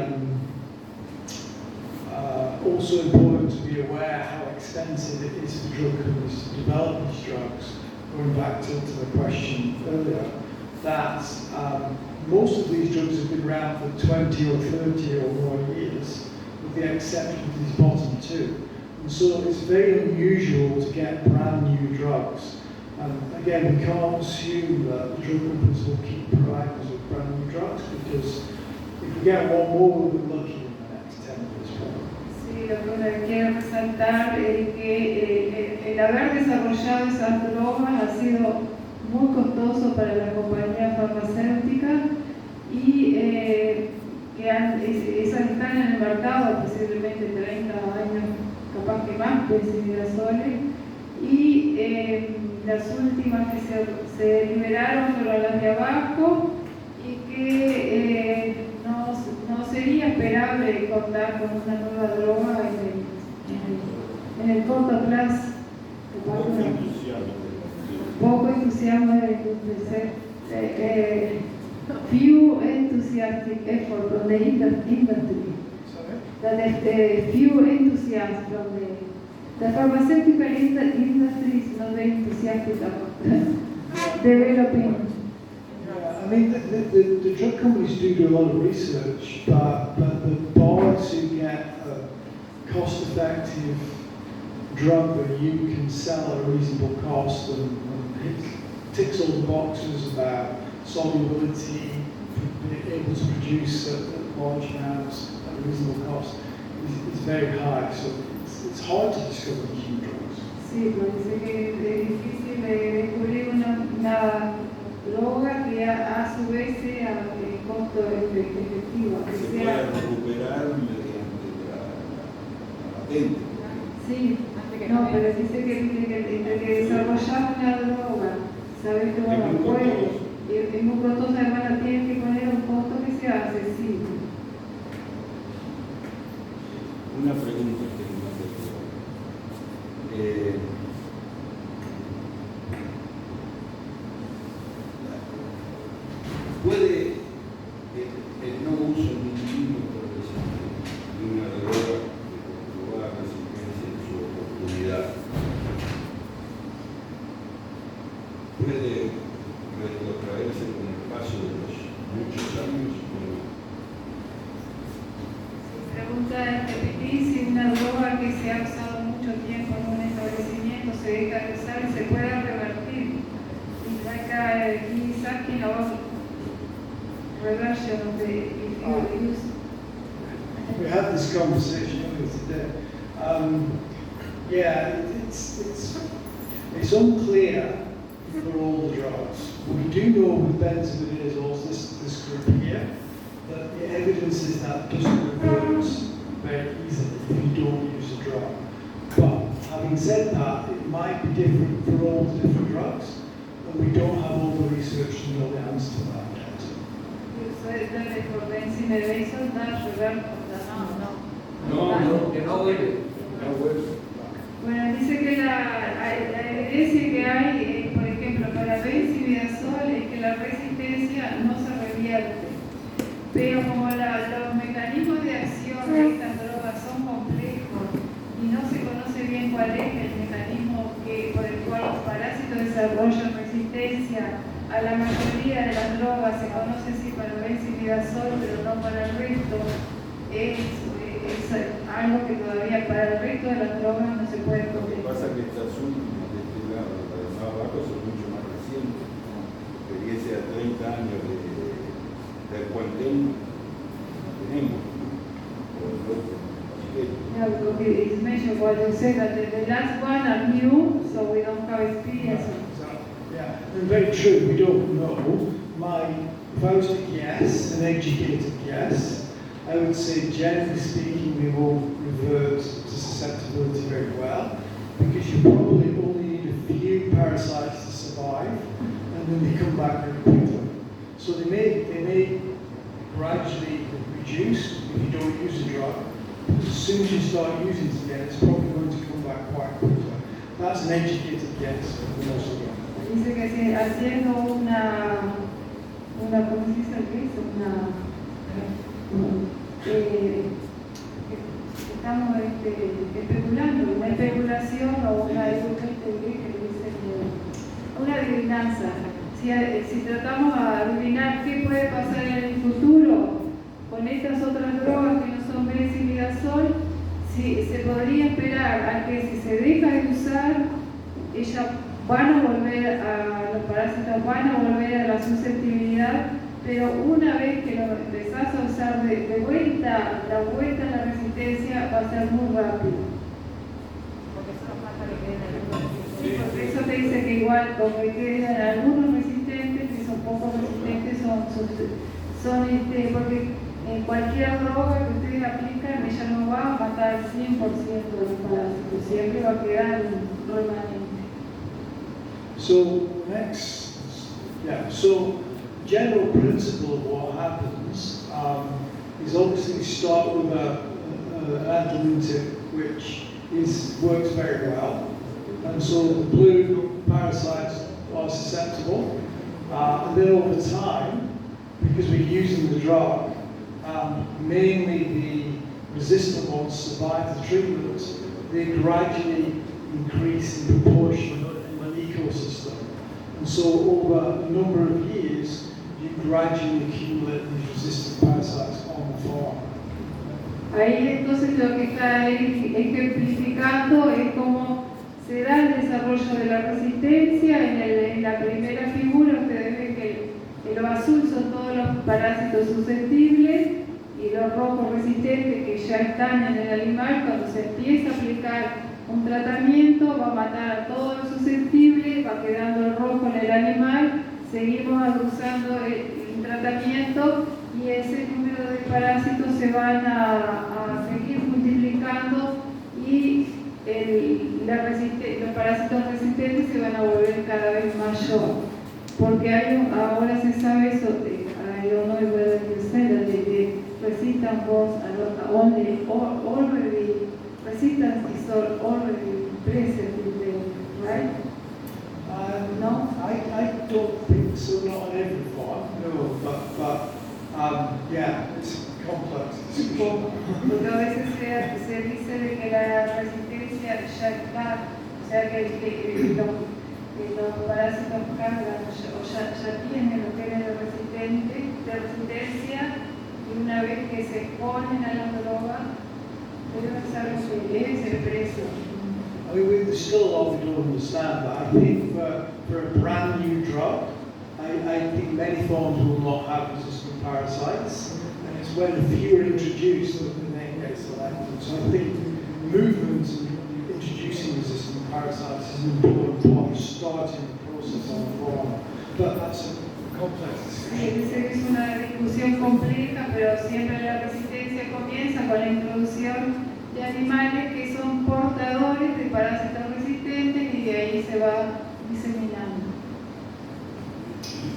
also important to be aware how expensive it is for drug companies to develop these drugs. Going back to the question earlier, that most of these drugs have been around for 20 or 30 or more years, with the exception of these bottom two. And so it's very unusual to get brand new drugs. And again, we can't assume that the drug companies will keep providing us with brand new drugs, because if we get one more, we'll be lucky in the next 10 years. Sí, lo que quiero resaltar es que el haber desarrollado esas drogas ha sido muy costoso para la compañía farmacéutica y que esas están en el mercado posiblemente 30 años, capaz que más, benzimidazole, y las últimas que se liberaron fueron las de abajo y que no sería esperable contar con una nueva droga en el corto plazo. Poco entusiasmo de few enthusiastic effort from the industry. That few enthusiasts from the pharmaceutical industry is not very enthusiastic about developing. Yeah, I mean, the drug companies do a lot of research, but the bar to get a cost-effective drug that you can sell at a reasonable cost and it ticks all the boxes about solubility, being able to produce at large amounts at a reasonable cost is very high. So it's hard to discover these new drugs. Sí, porque dice que es difícil descubrir una droga que a su vez sea de costo efectivo. Que se pueda recuperar mediante la patente. Sí, no, pero dice que desarrollar una droga, sabes que bueno, puede, es muy costosa, además tiene que poner un costo que sea accesible. Una pregunta que me hace. ¿Puede el no uso de un químico de una droga comprobar resistencia en su oportunidad? ¿Puede retrotraerse con el paso de los muchos años? Pregunta es repetir si una droga que se ha usado mucho tiempo en un establecimiento se deja de usar y se puede revertir. Y acá he's asking about reversion of the use. We had this conversation earlier today. Yeah, it's unclear for all the drugs. We do know with benzimidazole, this group here, that the evidence is that doesn't revert very easily if you don't use a drug. But having said that, it might be different for all the different drugs, and we don't have all the research to know the answer to that yet. Bueno, dice que la evidencia que hay, por ejemplo, para benzimidazole es que la resistencia no se revierte. Pero como los mecanismos de acción de estas drogas son complejos y no se conoce bien cuál es el mecanismo por el cual los parásitos desarrollan resistencia a la mayoría de las drogas, se conoce sí para benzimidazole, pero no para el resto, es algo que todavía para el resto de las drogas no se puede Lo que proteger. pasa es que estas últimas de este lado, las de más abajo, son mucho más recientes. Experiencia de 30 años del cuarentena no tenemos. Yeah, because it's mentioned what you said that the last one are new, so we don't have experience. Yeah, and very true, we don't know. If I was to guess, an educated guess, I would say generally speaking we will revert to susceptibility very well, because you probably only need a few parasites to survive, and then they come back very quickly. So they may gradually reduce if you don't use a drug. As soon as you start using it again, it's probably going to come back quite quickly. That's an educated guess for most of them. Dice que si haciendo una ¿cómo se dice qué es? Estamos especulando, una especulación o una adivinanza. si tratamos a adivinar qué puede pasar en el futuro con estas otras drogas que no son benzimidazol, se podría esperar a que si se deja de usar, ellas van a volver los parásitos van a volver a la susceptibilidad, pero una vez que lo empezás a usar de vuelta, la vuelta a la resistencia va a ser muy rápido. Porque eso te dice que igual, como quedan algunos resistentes, que son pocos resistentes, porque en cualquier droga que ustedes aplican, ella no va a matar el 100% de los parásitos, siempre va a quedar un remanente. So general principle of what happens is obviously you start with an antibiotic which works very well, and so the blue parasites are susceptible, and then over time, because we're using the drug, mainly the resistant ones survive the treatment, they gradually increase in proportion in the ecosystem. And so over a number of years, you gradually accumulate these resistant parasites on the farm. Ahí entonces lo que está ejemplificando es cómo se da el desarrollo de la resistencia. En la primera figura ustedes ven que lo azul son todos los parásitos susceptibles y los rojos resistentes que ya están en el animal. Cuando se empieza a aplicar un tratamiento va a matar a todo lo susceptible, va quedando el rojo en el animal, seguimos usando el tratamiento y ese número de parásitos se van a seguir multiplicando y los parásitos resistentes se van a volver cada vez mayor. Porque ahora se sabe eso, I don't know whether you said that the resistance was already resistance is already present in them, right? No? I don't think so, not on every farm, no, but yeah, it's complex. Porque a veces se dice de que la resistencia ya está, o sea que los parásitos cargan o ya tienen lo que es de resistencia, y una vez que se exponen a la droga, deben saber que deben ser presos. I mean, there's still a lot we don't understand, but I think for a brand new drug, I think many forms will not have resistant parasites, and it's when a few are introduced that the name gets selected. So I think movement in introducing resistant parasites is an important part of starting the process on the farm, but that's a complex discussion. Es una discusión compleja, pero siempre la resistencia comienza con la introducción de animales que son portadores de parásitos resistentes y de ahí se va diseminando.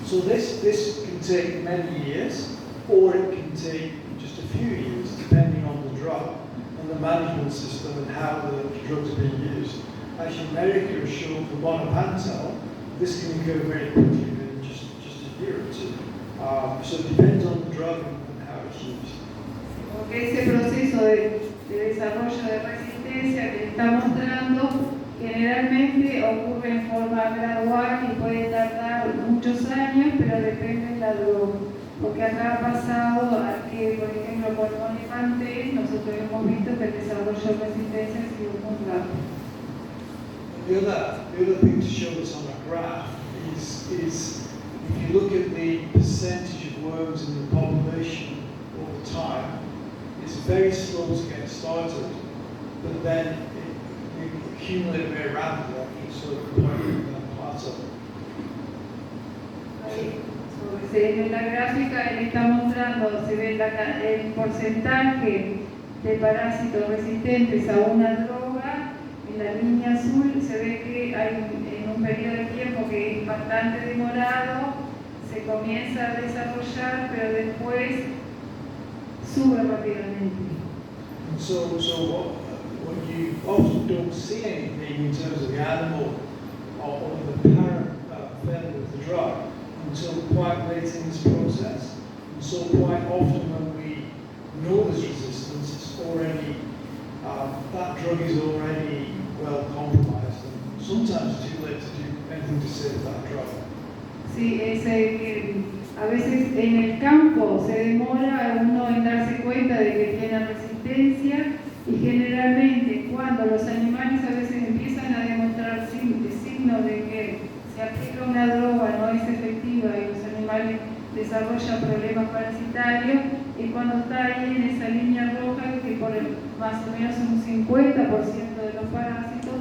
So this can take many years, or it can take just a few years, depending on the drug and the management system and how the drugs are being used. Actually, America has shown for Bonapantel, this can occur very quickly within just a year or two. So it depends on the drug and how it's used. Porque ese proceso de desarrollo de resistencia que está mostrando generalmente ocurre en forma gradual y puede tardar muchos años, pero depende de la droga. Porque acá ha pasado a que, por ejemplo, con Monifanté, nosotros hemos visto que el desarrollo de resistencia ha sido muy rápido. The other thing to show this on a graph is if you look at the percentage of worms in the population over time, it's very slow to get started, but then it accumulates very rapidly after a certain point in that plateau. En la gráfica él está mostrando, se ve el porcentaje de parásitos resistentes a una droga. En la línea azul se ve que hay en un periodo de tiempo que es bastante demorado, se comienza a desarrollar, pero después sube rápidamente. So what you often don't see anything in terms of the animal or the parent effect of the drug until quite late in this process. And so quite often when we know there's resistance, it's already, that drug is already well compromised. And sometimes it's too late to do anything to save that drug. Sí, que a veces en el campo se demora uno en darse cuenta de que tiene resistencia y generalmente cuando los animales a veces empiezan a demostrar signos de que se aplica una droga no es efectiva y los animales desarrollan problemas parasitarios, es cuando está ahí en esa línea roja que por más o menos un 50% de los parásitos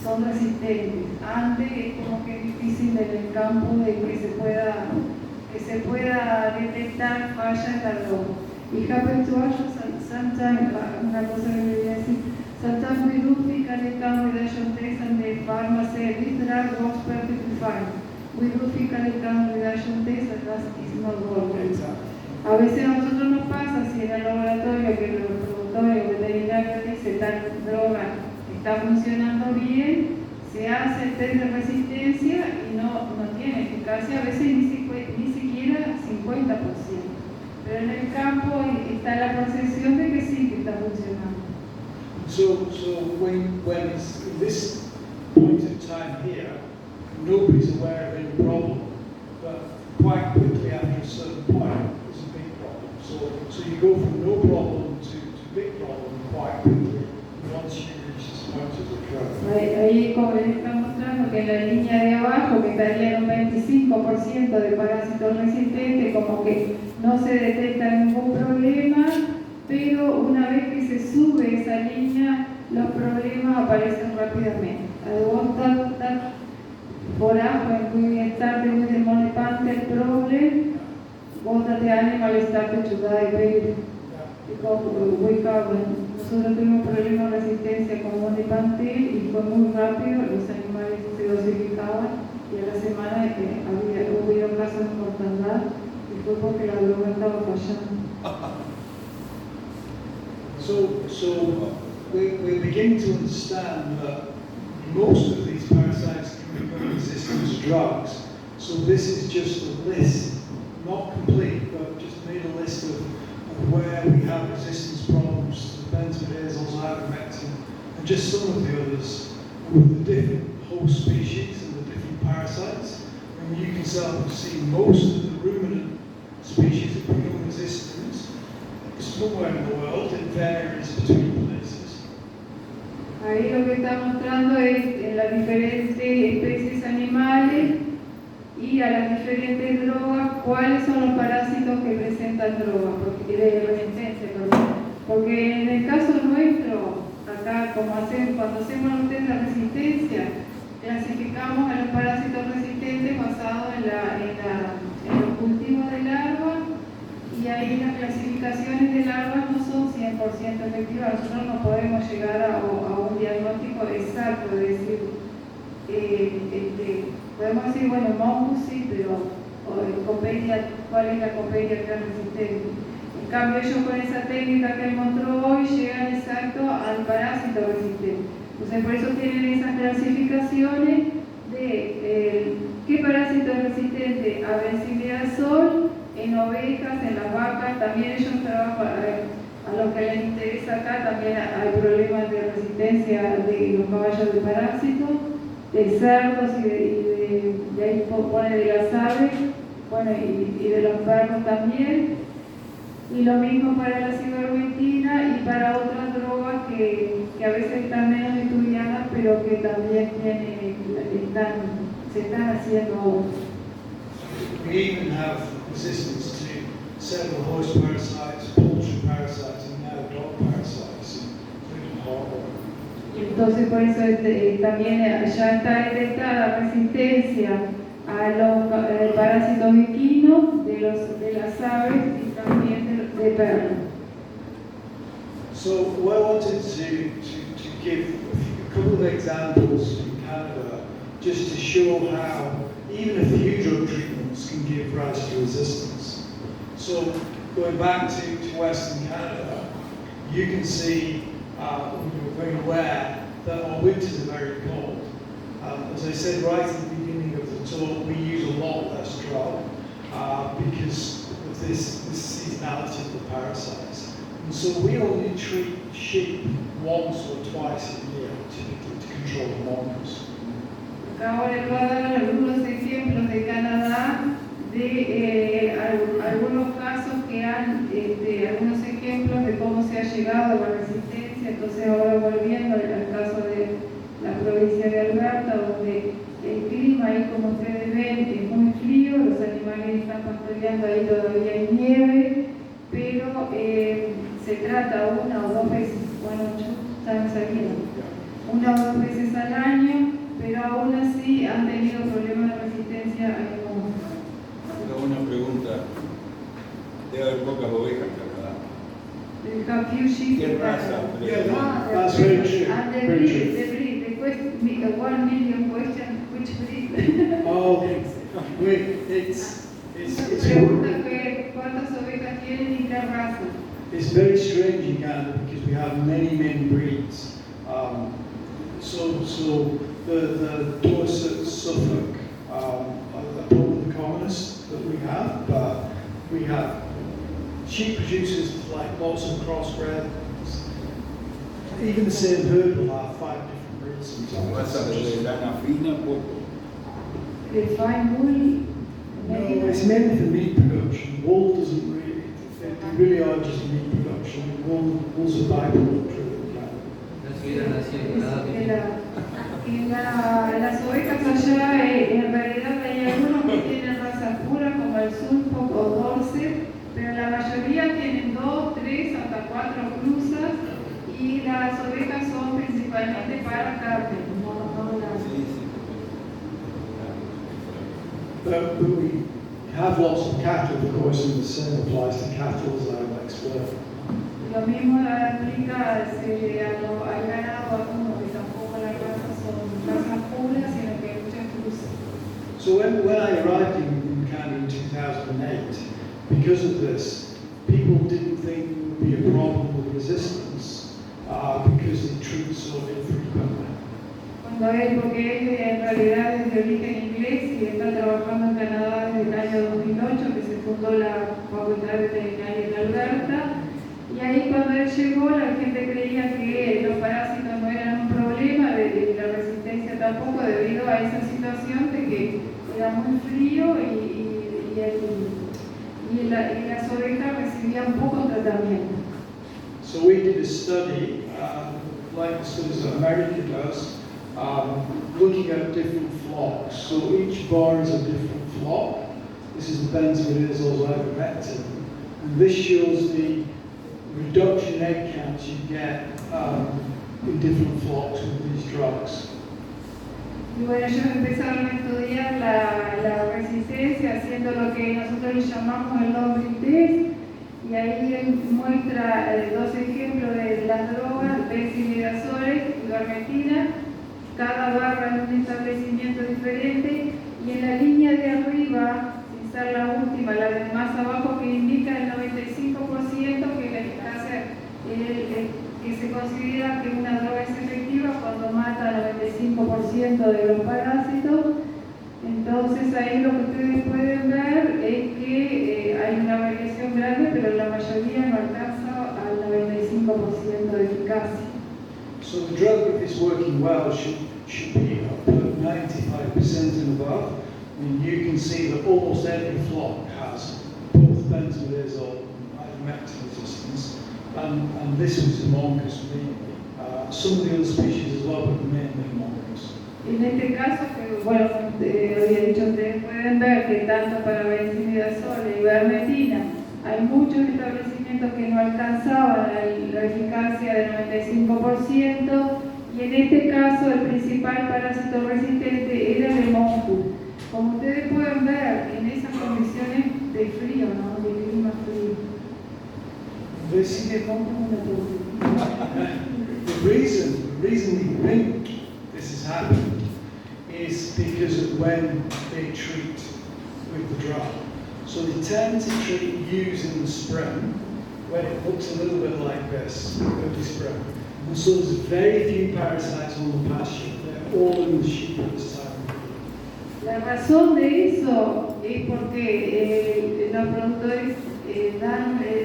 son resistentes. Antes es como que es difícil en el campo de que se pueda detectar fallas en la droga. It happens to us sometimes, una cosa que quería decir, sometimes we do fecal reduction tests and the pharma says this drug works perfectly fine. We do fecal reduction tests and that is not working. A veces a nosotros nos pasa si en el laboratorio que el productor veterinario dice tal droga está funcionando bien, se hace el test de resistencia y no tiene eficacia, a veces ni siquiera 50%. Pero en el campo está la percepción de que sí que está funcionando. So when it's this point in time here, nobody's aware of any problem, but quite quickly after a certain point, there's a big problem. So you go from no problem to big problem quite quickly once you reach this point of the curve. Ahí como les está mostrando que en la línea de abajo, que estaría en un 25% de parásitos resistentes, como que no se detecta ningún problema, pero una vez que se sube esa línea, los problemas aparecen rápidamente. For us, when we started with the money panther problem, both the animals started to die very because nosotros tuvimos problemas de resistencia con money panther y fue muy rápido, los animales se dosificaban y a la semana de que hubo casos de mortandad y fue porque la droga estaba fallando. So we're beginning to understand that most of these parasites can become resistant to drugs. So this is just a list, not complete, but just made a list of where we have resistance problems to benzodiazole, ivermectin, and just some of the others with the different host species and the different parasites. And you can start to see most of the ruminant species that become resistant somewhere in the world. It varies between places. Ahí lo que está mostrando es en las diferentes especies animales y a las diferentes drogas cuáles son los parásitos que presentan drogas, de resistencia, porque en el caso nuestro, acá cuando hacemos los test de resistencia, clasificamos a los parásitos resistentes basados en los cultivos de larvas y ahí las clasificaciones de larvas no son 100% efectivas, nosotros no podemos llegar a un diagnóstico exacto, es decir, podemos decir, bueno, Moncus sí, pero ¿cuál es la copedia que es resistente? En cambio, ellos con esa técnica que él mostró hoy llegan exacto al parásito resistente. Entonces, por eso tienen esas clasificaciones de qué parásito es resistente a benzodiazol en ovejas, en las vacas. También ellos trabajan, a los que les interesa acá, también hay problemas de resistencia de los caballos de parásitos, de cerdos y de ahí pone de las aves, bueno, y de los perros también. Y lo mismo para la cibermetina y para otras drogas que a veces están menos estudiadas, pero que también se están haciendo ahora. We even have resistance to several host parasites, poultry parasites, and now dog parasites, including heartworm. Entonces, por eso también ya está detectada resistencia a los parásitos equinos de las aves y también de perros. So, I wanted to give a couple of examples from Canada just to show how even a few drug treatments can give rise to resistance. So, going back to Western Canada, you can see, we're very aware that our winters are very cold. As I said right at the beginning of the talk, we use a lot less drug because of this seasonality of the parasites. And so we only treat sheep once or twice a year, typically, to control the mongoose. Acá les voy a dar algunos ejemplos de Canadá de algunos casos que han, algunos ejemplos de cómo se ha llegado a la resistencia. Entonces ahora volviendo al caso de la provincia de Alberta, donde el clima ahí, como ustedes ven, es muy frío, los animales están pastoreando, ahí todavía hay nieve, pero se trata una o dos veces, bueno, están saliendo, una o dos veces al año, pero aún así han tenido problemas de resistencia algunos. Una pregunta. Debe haber pocas ovejas en Canadá. They have few sheep. ¿Qué raza? That's very true. And the Very breed, true. the breed, the question, 1 million question, which breed? Oh, it's Pregunta que cuántas ovejas tienen y qué raza. It's very strange in Canada because we have many breeds. So the Dorset, Suffolk are probably the commonest that we have, but we have sheep producers like lots of crossbred. Even the same herd will have 5 different breeds sometimes. Raza de lana fina, poco. The fine wool. No, it's mainly for meat production. Wool doesn't really, they really are just meat production. Wool's a byproduct really. No si hubieran nacido en Canadá. Las ovejas allá, en realidad hay algunos que tienen raza pura, como el Suffolk o Dorset, pero la mayoría tienen 2, 3, hasta 4 cruzas, y las ovejas son principalmente para carne, no las. But we have lots of cattle, of course, and the same applies to cattle, as I will explain. Lo mismo aplica al ganado vacuno, que tampoco las razas son razas puras, sino que hay muchas cruzas. So when I arrived in Canada in 2008, because of this, people didn't think there would be a problem with resistance because they treat so infrequently. Porque él en realidad es de origen inglés y está trabajando en Canadá desde el año 2008, que se fundó la Facultad Veterinaria en Alberta. Y ahí cuando él llegó, la gente creía que los parásitos no eran un problema, de la resistencia tampoco, debido a esa situación de que era muy frío y las ovejas recibían poco tratamiento. So we did a study, like the studies that America does, looking at different flocks. So each barn is a different flock. This is the benzimidazole ivermectin. And this shows the reduction in egg counts you get in different flocks with these drugs. Y bueno, ellos empezaron a estudiar la resistencia haciendo lo que nosotros le llamamos el Longry test, y ahí él muestra 2 ejemplos de las drogas, benzimidazole y ivermectina, cada barra en un establecimiento diferente, y en la línea de arriba, sin ser la última, la de más abajo, que indica el 95% que la eficacia, que se considera que una droga es efectiva cuando mata al 95% de los parásitos. Entonces ahí lo que ustedes pueden ver es que hay una variación grande, pero la mayoría no alcanza al 95% de eficacia. So the drug, if it's working well, should be up at 95% and above. I mean, you can see that almost every flock has both benzimidazole and ivermectin resistance, and this was the mongoose mainly. Some of the other species as well, but mainly mongoose. En este caso, que bueno, había dicho, ustedes pueden ver que tanto para benzimidazole y ivermectina hay muchos establecimientos que no alcanzaban la eficacia del 95%, y en este caso el principal parásito resistente era el mongoose. Como ustedes pueden ver, en esas condiciones de frío, ¿no? De clima frío. The reason we think this has happened is because of when they treat with the drug. So they tend to treat ewes in the spring, when it looks a little bit like this, early spring. And so there's very few parasites on the pasture. They're all in the sheep at this time. La razón de eso es porque los productores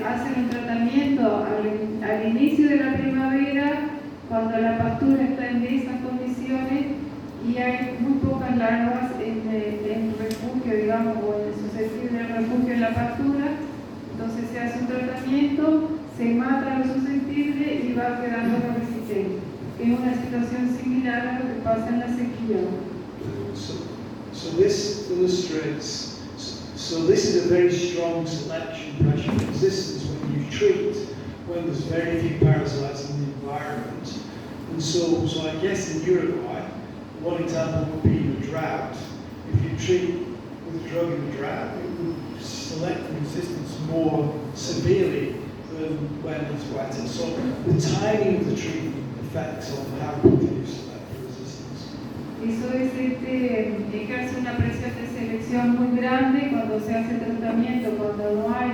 hacen un tratamiento al inicio de la primavera, cuando la pastura está en esas condiciones, y hay muy pocas larvas en refugio, digamos, o en susceptible de refugio en la pastura. Entonces se hace un tratamiento, se mata a lo susceptible y va quedando lo resistente. Es una situación similar a lo que pasa en la sequía. So this illustrates, so this is a very strong selection pressure resistance when you treat, when there's very few parasites in the environment. And so I guess in Uruguay, one example would be the drought. If you treat with a drug in a drought, it would select the resistance more severely than when it's wet. And so the timing of the treatment affects on how quickly you select the resistance. Eso es ejerce una presión de selección muy grande cuando se hace tratamiento, cuando no hay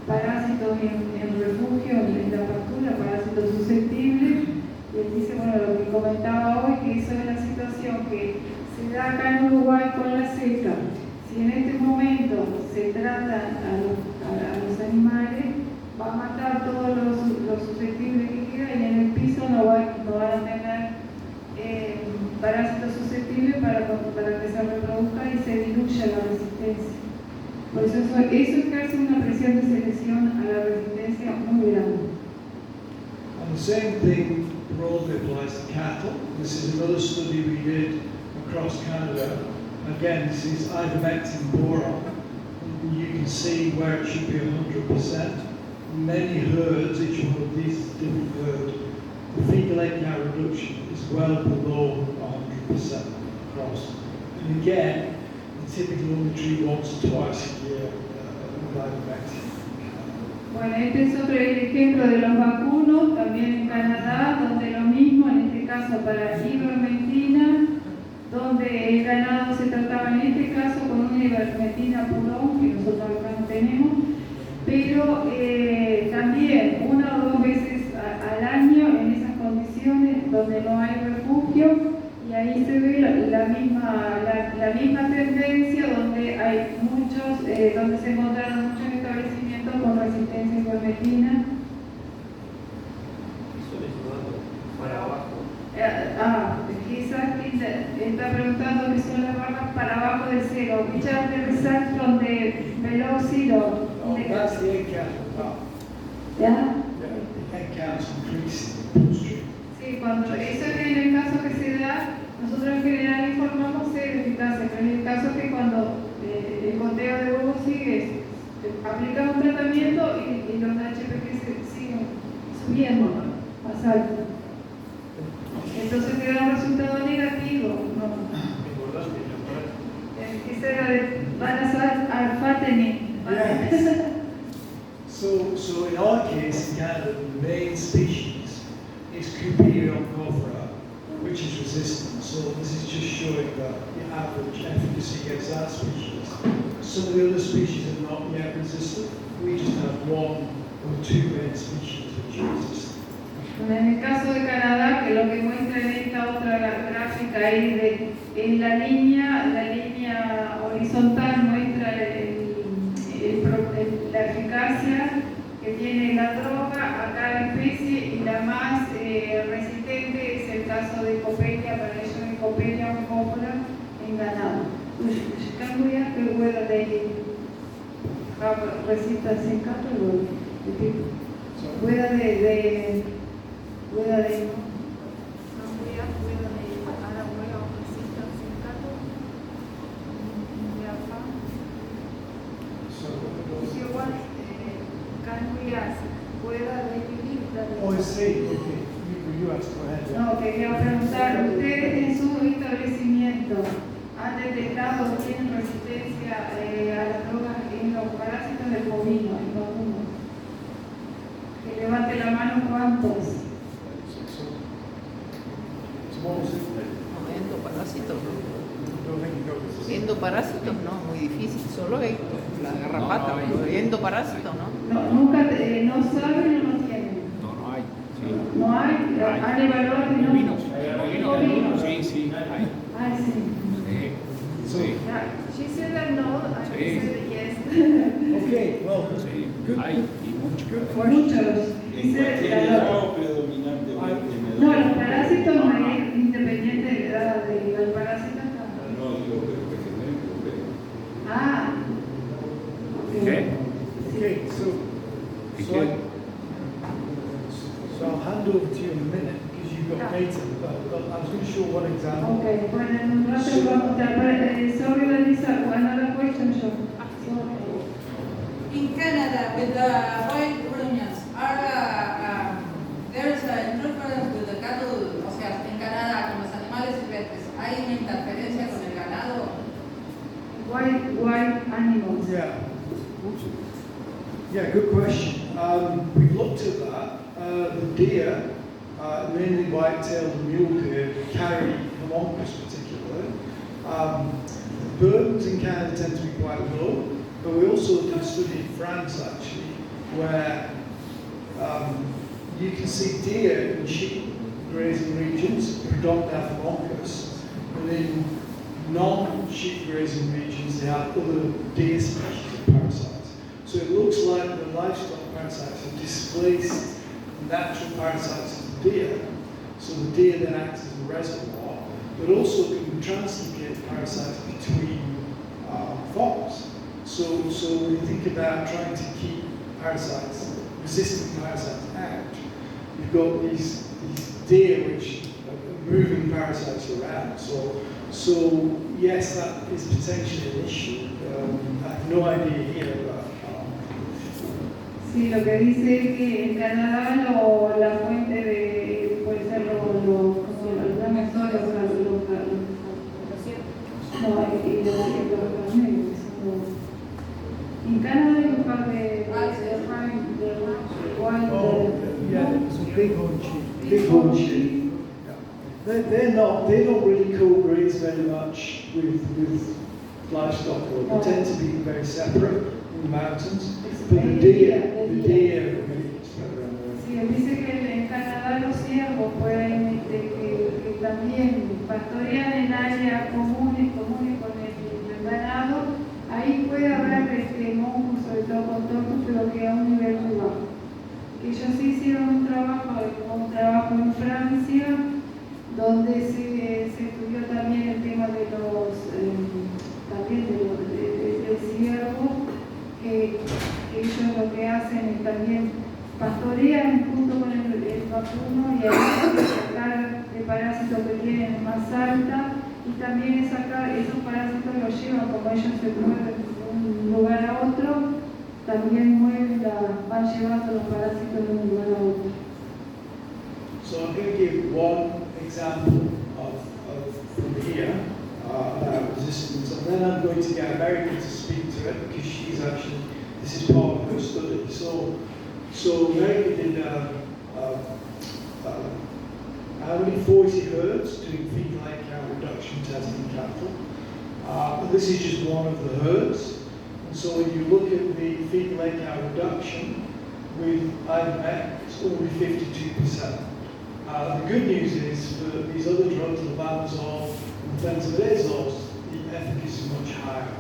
parásitos en refugio, en la pastura, parásitos susceptibles. Y él dice, bueno, lo que comentaba hoy, que eso es la situación que se da acá en Uruguay con la seca. Si en este momento se trata a los animales, va a matar todos los susceptibles que quedan y en el piso no van a tener parásitos susceptibles para que se reproduzca y se diluya la resistencia. Por eso ejerce una presión de selección a la resistencia muy grande. And the same thing broadly applies to cattle. This is another study we did across Canada. Again, this is ivermectin boron. You can see where it should be 100%. Many herds, each one of these is a different herd, the fecal egg count reduction is well below 100% across. And again, you typically only treat once or twice a year with ivermectin. Bueno, este es otro ejemplo de los vacunos, también en Canadá, donde lo mismo, en este caso para ivermectina, donde el ganado se trataba en este caso con una ivermectina purón, que nosotros acá no tenemos, pero también una o dos veces al año en esas condiciones donde no hay refugio, y ahí se ve la misma tendencia donde hay muchos, donde se encontraron muchos establecimientos con resistencia a ivermectina. Para abajo. Quizás está preguntando qué son las barras para abajo del cero. Which are the results from the below zero? Oh, that's the egg count at the top. ¿Ya? The egg count's increasing in poultry. Sí, cuando eso es en el caso que se da, nosotros en general informamos de eficacia, pero en el caso que cuando el conteo de huevos sigue, aplicamos un tratamiento y los HPG siguen subiendo más alto. Entonces te da un resultado negativo. Esa era de Banazal-Alfateni. Yes. So in our case, in Canada, the main species is Cupidium oncophora, which is resistant. So this is just showing the average efficacy against that species. Some of the other species are not yet resistant. We just have one or two main species which are resistant. En el caso de Canadá, que lo que muestra en esta otra gráfica ahí en la línea horizontal muestra la eficacia que tiene la droga a cada especie, y la más resistente es el caso de Copelia, para ellos es Copelia oncophora en ganado. Can we ask whether they have resistance in cattle or whether they Oh, I see. Okay. You asked. Go ahead. No, quería preguntar, ¿ustedes en su establecimiento han detectado o tienen resistencia a las drogas en los parásitos del bovino, en los humos? Que levante la mano, ¿cuántos? Endoparásitos no. Endoparásitos no, muy difícil. Solo hay la garrapata, pero endoparásitos no. No, nunca, no saben o no tienen. No hay. Sí. No hay, han evaluado y no. Bovinos. Sí, hay. Ah, sí. Sí. She said that no, I Sí. said yes. Okay. Well, Sí, good. hay y muchos. Good question. Muchos. ¿En cualquier edad predominantemente? No, los parásitos no hay, independiente de la edad del parásito. hand over to you in a minute because you've got data. But I was going to show one example. Okay, bueno, en un rato voy a mostrar. Sorry, Larissa, another question, John. In Canada, with the white ruminants, there's an interference with the cattle, o sea, en Canadá, con los animales silvestres, ¿hay una interferencia con el ganado? White animals. Yeah. Yeah, good question. We've looked at that. The deer, mainly white-tailed and mule deer, carry homunculus particularly. Burdens in Canada tend to be quite low, but we also did a study in France actually, where you can see deer in sheep grazing regions, predominantly have homunculus, and in non-sheep grazing regions they have other deer species of parasites. So it looks like the livestock parasites have displaced natural parasites of the deer, so the deer then acts as a reservoir, but also can translocate parasites between fox. So when you think about trying to keep parasites, resistant parasites out, you've got these deer which are moving parasites around. So yes, that is potentially an issue. I have no idea here about. Sí, lo que dice es que en Canadá la fuente de, puede ser los in Canada you have the Yeah, it's a bighorn sheep. Bighorn sheep. They don't really co-graze very much with livestock. They tend to be very separate in the mountains. But the deer really spread around there. Sí, él dice que en Canadá los ciervos pueden que también pastorean en áreas comunes con el ganado. Ahí puede haber monstruos, sobre todo con tortos, pero que a un nivel muy bajo. Ellos hicieron un trabajo en Francia, donde se estudió también el tema de del ciervo, que ellos lo que hacen es también pastorean junto con el vacuno y ahí sacar el parásito que tienen más alta y también sacar esos parásitos los llevan, como ellos se mueven de un lugar a otro, también van llevando los parásitos de un lugar a otro. So I'm going to give one example from here about resistance, and then I'm going to get America to speak to it because this is part of her study. So America did how many 40 herds doing fecal egg count reduction testing in cattle. But this is just one of the herds. And so when you look at the fecal egg count reduction with Ivermectin, it's only 52%. The good news is for these other drugs, levantazole and benzodiazole, the efficacy is much higher.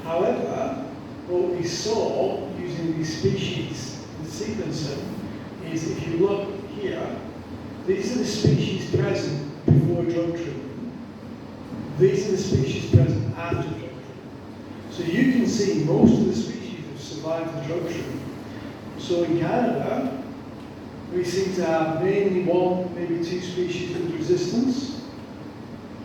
However, what we saw using these species in sequencing is if you look here, these are the species present before drug treatment. These are the species present after drug treatment. So you can see most of the species have survived the drug treatment. So in Canada, we seem to have mainly one, maybe two species with resistance.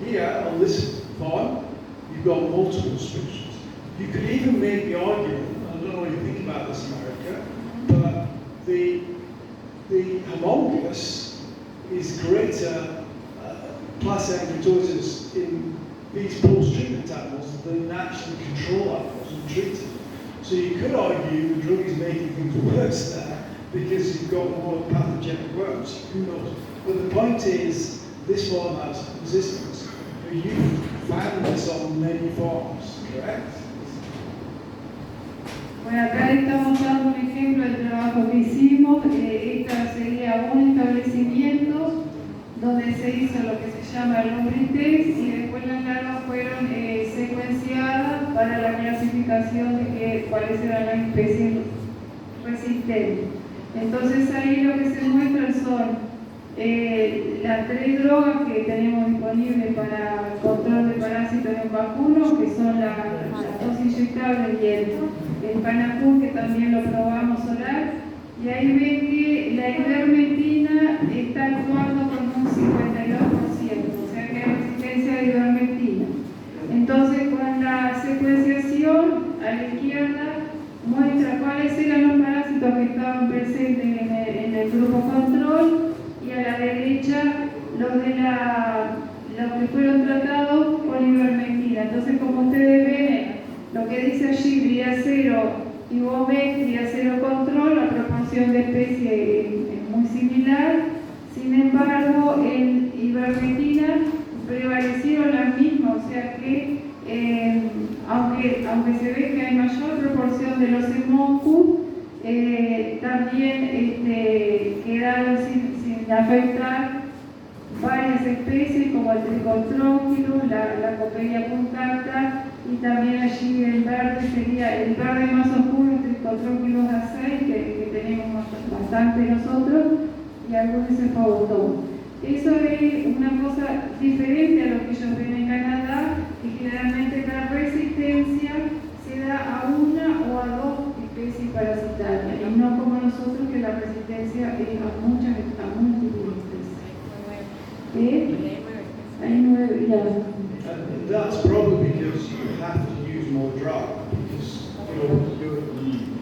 Here on this farm, you've got multiple species. You could even make the argument, I don't know what you think about this, America, but the homunculus is greater placenta mitosis in these post-treatment animals than actually control animals and treated. So you could argue the drug is making things worse there because you've got more pathogenic worms. Who knows? But the point is, this farm has resistance. You found this on many farms, correct? Bueno, acá estamos dando un ejemplo del trabajo que hicimos. Esta sería un establecimiento donde se hizo lo que se llama el lombrites y después las larvas fueron secuenciadas para la clasificación de cuáles eran las especies resistentes. Entonces ahí lo que se muestra son las 3 drogas que tenemos disponibles para control de parásitos en vacunos, que son las 2 inyectables y el Panacur, que también lo probamos oral, y ahí ven que la ivermectina grupo control, y a la derecha los que fueron tratados con ivermectina. Entonces, como ustedes ven, lo que dice allí, día cero Ibomex, día cero control, la proporción de especie es muy similar. Sin embargo, en ivermectina prevalecieron las mismas, o sea que aunque se ve que hay mayor proporción de los hemocus, también quedaron sin afectar varias especies como el Trichotronchus, la Copelia punctata, y también allí el verde sería el verde más oscuro, el Trichotronchus A6, que tenemos bastante nosotros, y algunos Ephobotón. Eso es una cosa diferente a lo que ellos ven en Canadá, que generalmente la resistencia se da a una o a dos especies parasitarias, y no como nosotros, que la resistencia es a múltiples especies. Hay 9, ya. And that's probably because you have to use more drug, because you don't do it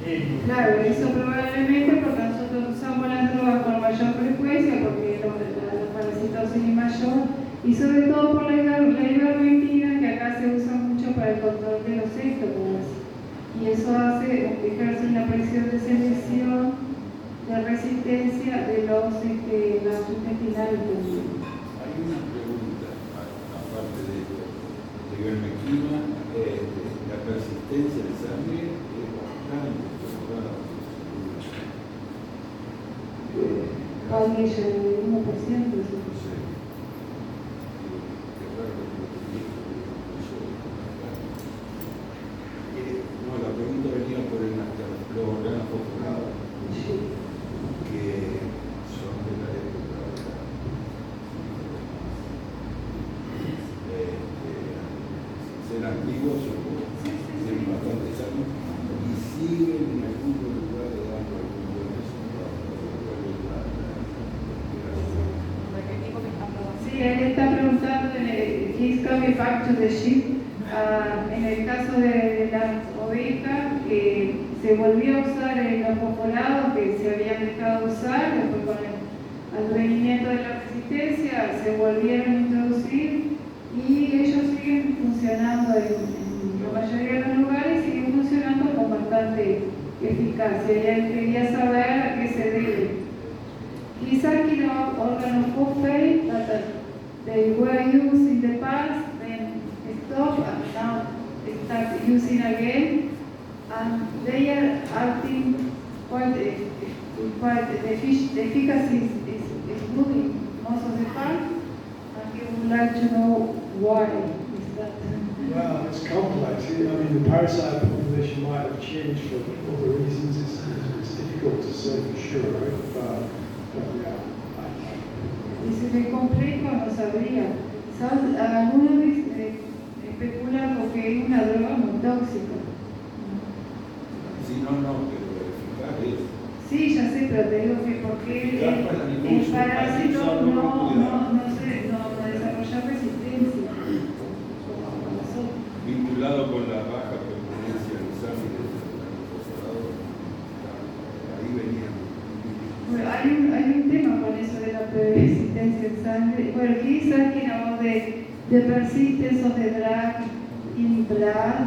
in. Claro, eso probablemente porque nosotros usamos las drogas con mayor frecuencia, porque la parasitosis es mayor, y sobre todo por la ivermectina, que acá se usa mucho para el control de los céstodos, y eso ejerce una presión de selección, de resistencia de los intestinales también. Hay una pregunta, aparte de esto. La ivermectina, la persistencia en sangre es bastante elevada. ¿Cuál es el 1%? No sé. Qué raro que lo tuviera, no, la pregunta venía por los órganos fosforados, que son de la época ser antiguos, tienen bastantes años y siguen en algún lugar dando algún buen resultado. Sí, él está preguntando, he's coming back to the sheep. En el caso de las ovejas, que se volvió a usar en los fosforados que se habían dejado de usar, después con el advenimiento de la resistencia se volvieron a introducir, y ellos siguen funcionando en la mayoría de los lugares, siguen funcionando con bastante eficacia. Y él quería saber a qué se debe. Quizás que los órganos phosphate that they were used in the past, then stop and now start using again, and they are acting quite the efficacy is good in most of the time, and he would like to know why is that. Well, it's complex. I mean, the parasite population might have changed for other reasons. It's difficult to say for sure, right? But yeah. Dice que es complejo, no sabría. Algunos especulan porque es una droga muy tóxica. Sí, no, pero eficaz es. Sí, ya sé, pero te digo que porque el parásito no desarrolla resistencia. Vinculado con la baja permanencia en sangre del fosforado, ahí venía. Bueno, hay un tema con eso de la persistencia en sangre. Bueno, quizás que hablamos de persistence of the drug in blood.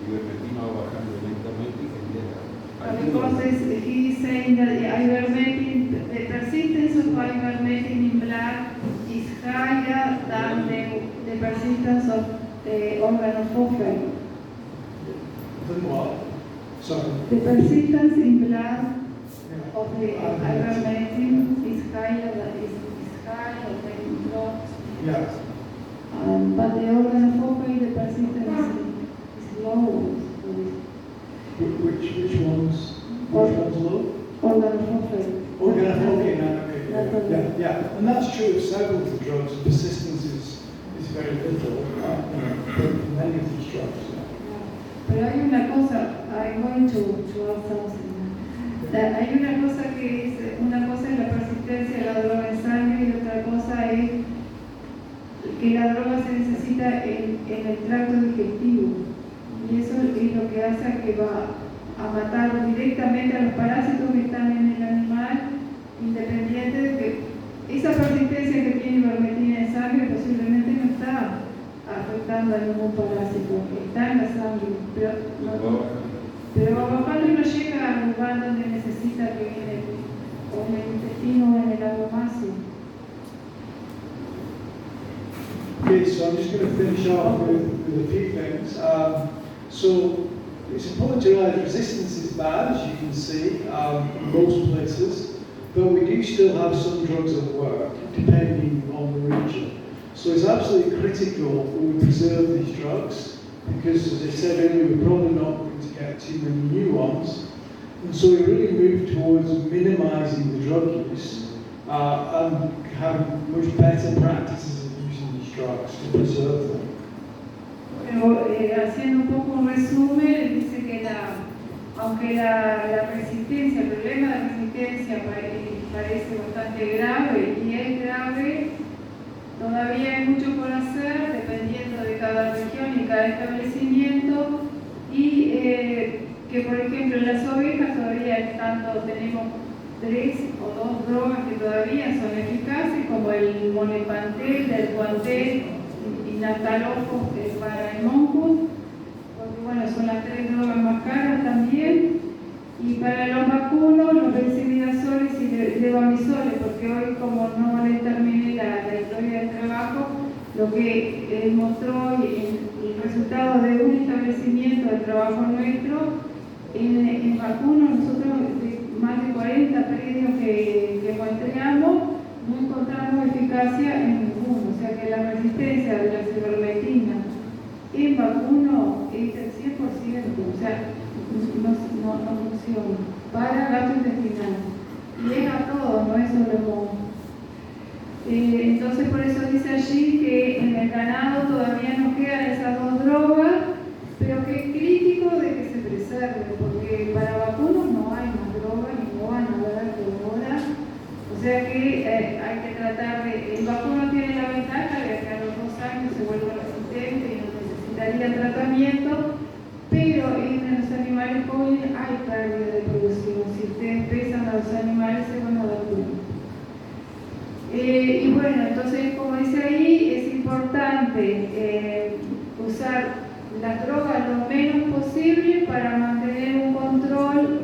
Ivermectina va bajando lentamente y genera. Because he's saying that the persistence of ivermectin in blood is higher than the persistence of organophosphate. What? Sorry. The persistence in blood of the ivermectin is higher than in blood. Yeah. But the organophosphate, the persistence is lower. Which ones low? Organophosphate. Okay, yeah. And that's true of several of the drugs. Persistence is very little for many of these drugs. Pero hay una cosa, I'm going to add something. Hay una cosa que es, una cosa es la persistencia de la droga en sangre, y otra cosa es que la droga se necesita en el tracto digestivo. Y eso es lo que que hace que va a matar directamente a los parásitos que están en el animal, independiente de que esa persistencia que tiene ivermectina en sangre posiblemente no está afectando a ningún parásito, está en la sangre, pero bajando y no llega al lugar donde necesita que viene, o en el intestino o en el abomáceo. Okay, so I'm just going to finish off with a few things. So it's important to realize resistance is bad, as you can see, in most places, but we do still have some drugs at work, depending on the region. So it's absolutely critical that we preserve these drugs, because as I said earlier, we're probably not going to get too many new ones. And so we really move towards minimizing the drug use and having much better practices of using these drugs to preserve them. Bueno, haciendo un poco un resumen, dice que aunque la resistencia, el problema de resistencia parece bastante grave y es grave, todavía hay mucho por hacer dependiendo de cada región y cada establecimiento, y que por ejemplo en las ovejas todavía tenemos 3 o 2 drogas que todavía son eficaces, como el monepantel, el guantel y naftalofos para el monjus, porque bueno, son las 3 drogas más caras también. Y para los vacunos, los benzimidazoles y levamisoles, porque hoy, como no les terminé la historia del trabajo, lo que mostró el resultado de un establecimiento del trabajo nuestro, en vacunos, nosotros de más de 40 predios que muestreamos, no encontramos eficacia en ninguno. O sea que la resistencia de la ivermectina en vacuno es del 100%, o sea, no funciona para gastrointestinal, y es a todos, no es solo mono. Entonces por eso dice allí que en el ganado todavía nos quedan esas 2 drogas, pero que es crítico de que se preserve, porque para vacunos no hay más drogas ni no van a haber ahora. O sea que hay que tratar de... El vacuno tiene la ventaja de que a los 2 años se vuelve resistente y no necesitaría tratamiento, pero en los animales jóvenes hay pérdida de producción. Si ustedes pesan a los animales se van a dar cuenta. Y bueno, entonces como dice ahí, es importante usar las drogas lo menos posible para mantener un control,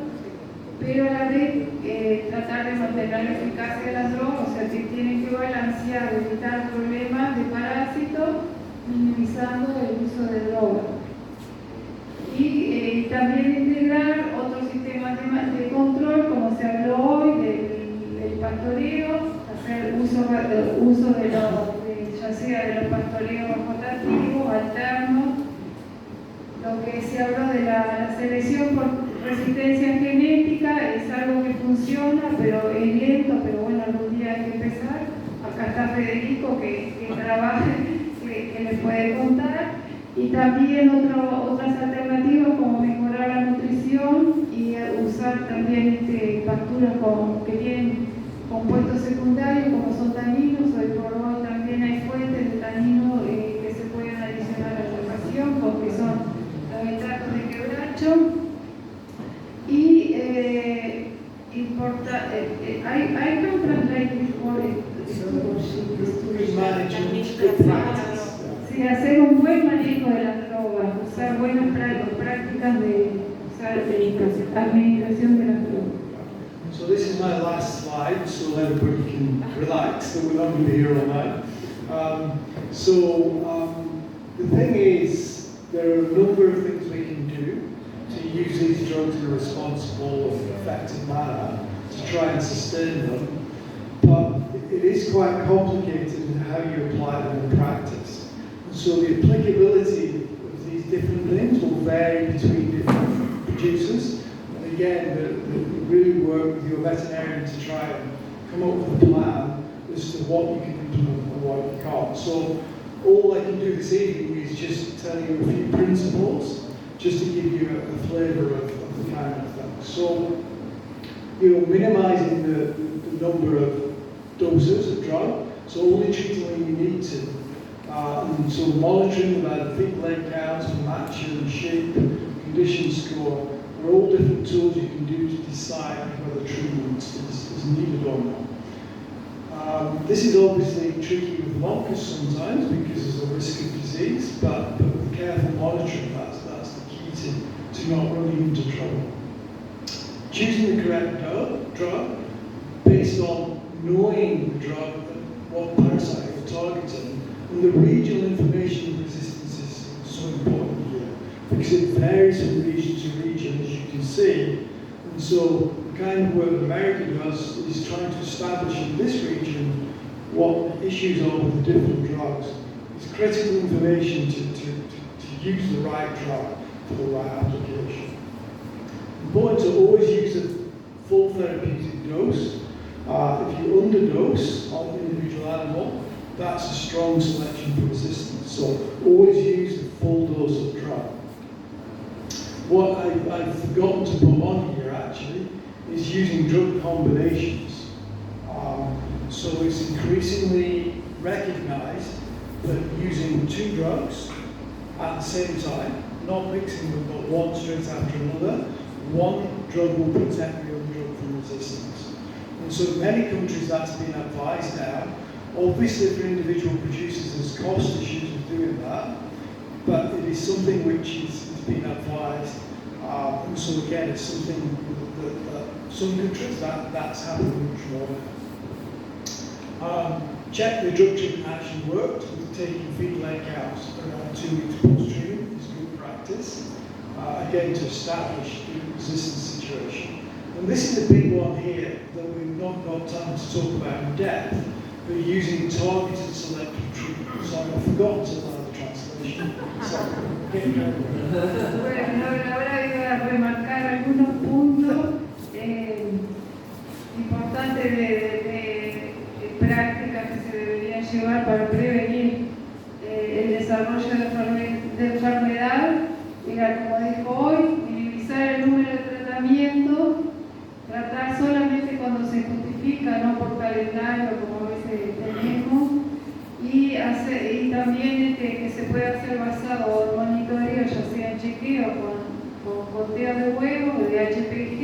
pero a la vez tratar de mantener la eficacia de las drogas, o sea que tienen que balancear, evitar problemas de parásitos, minimizando el uso de drogas. Y también integrar otros sistemas de control, como se habló hoy, del pastoreo, hacer uso de ya sea de los pastoreos rotativos, alternos. Lo que se habló de la selección por resistencia genética es algo que funciona, pero es lento, pero bueno, algún día hay que empezar. Acá está Federico que trabaja, que les puede contar. Y también otras alternativas como mejorar la nutrición y usar también pasturas que tienen compuestos secundarios como son taninos. Hoy por hoy también hay fuentes de taninos que se pueden adicionar a la ración, porque son los extractos de quebracho. Y hay que translated for sí, hacer un buen manejo de las drogas, usar buenas prácticas de administración de las drogas. So this is my last slide, so everybody can relax, so we're not going to be here all night. The thing is, there are a number of things we can do to use these drugs in a responsible and effective manner to try and sustain them, but it is quite complicated in how you apply them in practice. And so the applicability of these different things will vary between different producers. And again, they really work with your veterinarian to try and come up with a plan as to what you can implement and what you can't. So all I can do this evening is just tell you a few principles, just to give you a flavour of the kind of thing. So, minimizing the number of doses of drug, so only treating when you need to. And so monitoring about feet leg counts, matching sheep, condition score are all different tools you can do to decide whether treatment is needed or not. This is obviously tricky with monkers sometimes because there's a risk of disease, but with careful monitoring, that's the key to not running into trouble. Choosing the correct drug based on knowing the drug, what parasite you're targeting, and the regional information of resistance is so important here because it varies from region to region, as you can see. And so the kind of work that America does is trying to establish in this region what the issues are with the different drugs. It's critical information to use the right drug for the right application. Important to always use a full therapeutic dose. If you underdose on an individual animal, that's a strong selection for resistance. So always use the full dose of drug. What I've forgotten to put on here actually is using drug combinations. So it's increasingly recognized that using 2 drugs at the same time, not mixing them but one straight after another, one drug will protect the other drug from resistance. And so in many countries that's been advised now. Obviously for individual producers there's cost issues with doing that, but it is something which is being advised. And so again, it's something that some countries that's happening much more now. Check the drug treatment actually worked with taking fetal egg counts around 2 weeks post-treatment is good practice. Again, to establish the resistance situation. And this is the big one here that we've not got time to talk about in depth, but using targeted selective treatment. So I've forgotten to learn the translation. So, Bueno, ahora voy a remarcar algunos puntos importantes de prácticas que se deberían llevar para prevenir el desarrollo de enfermedad. Mira, como dijo hoy, minimizar el número de tratamientos, tratar solamente cuando se justifica, no por calendario como a veces tenemos, y también que se puede hacer basado en monitoreo, ya sea en chequeo con conteo de huevos, de HPG,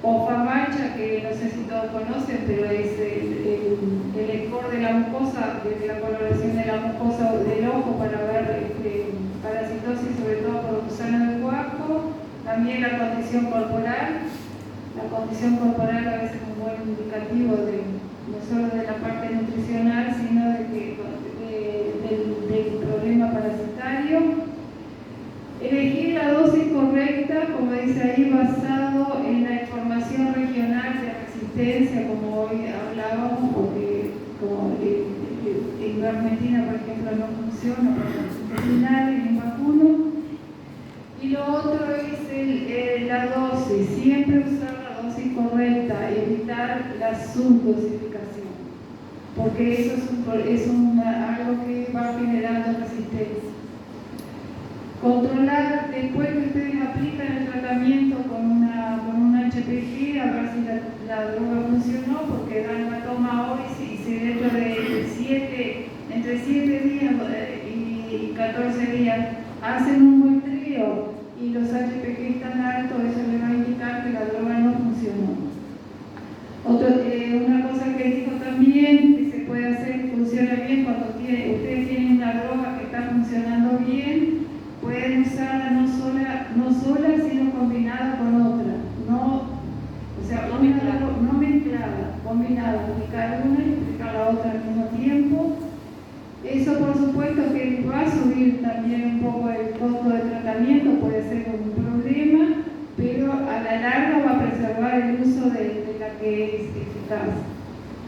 o FAMACHA, que no sé si todos conocen, pero es el score de la mucosa, de la coloración de la mucosa del ojo para ver parasitosis, sobre todo por gusano de guaco. También la condición corporal. La condición corporal a veces es un buen indicativo no solo de la parte nutricional, sino del problema parasitario. Elegir la dosis correcta, como dice ahí, basado en la información regional de resistencia, como hoy hablábamos, porque como en Argentina, por ejemplo, no funciona para los intestinales ni vacuno. Y lo otro es la dosis, siempre usar la dosis correcta, evitar la subdosificación, porque eso es algo que va generando resistencia. Controlar después que ustedes aplican el tratamiento con un HPG, a ver si la droga funcionó, porque dan la toma hoy y si dentro de entre 7 días y 14 días hacen un buen trío y los HPG están altos, eso les va a indicar que la droga no funcionó. Una cosa que dijo también que se puede hacer que funcione bien cuando ustedes tienen una droga que está funcionando bien, pueden usarla no sola, sino combinada con otra. No mezclada, combinada, aplicar una y aplicar la otra al mismo tiempo. Eso por supuesto que va a subir también un poco el costo de tratamiento, puede ser un problema, pero a la larga va a preservar el uso de la que es eficaz.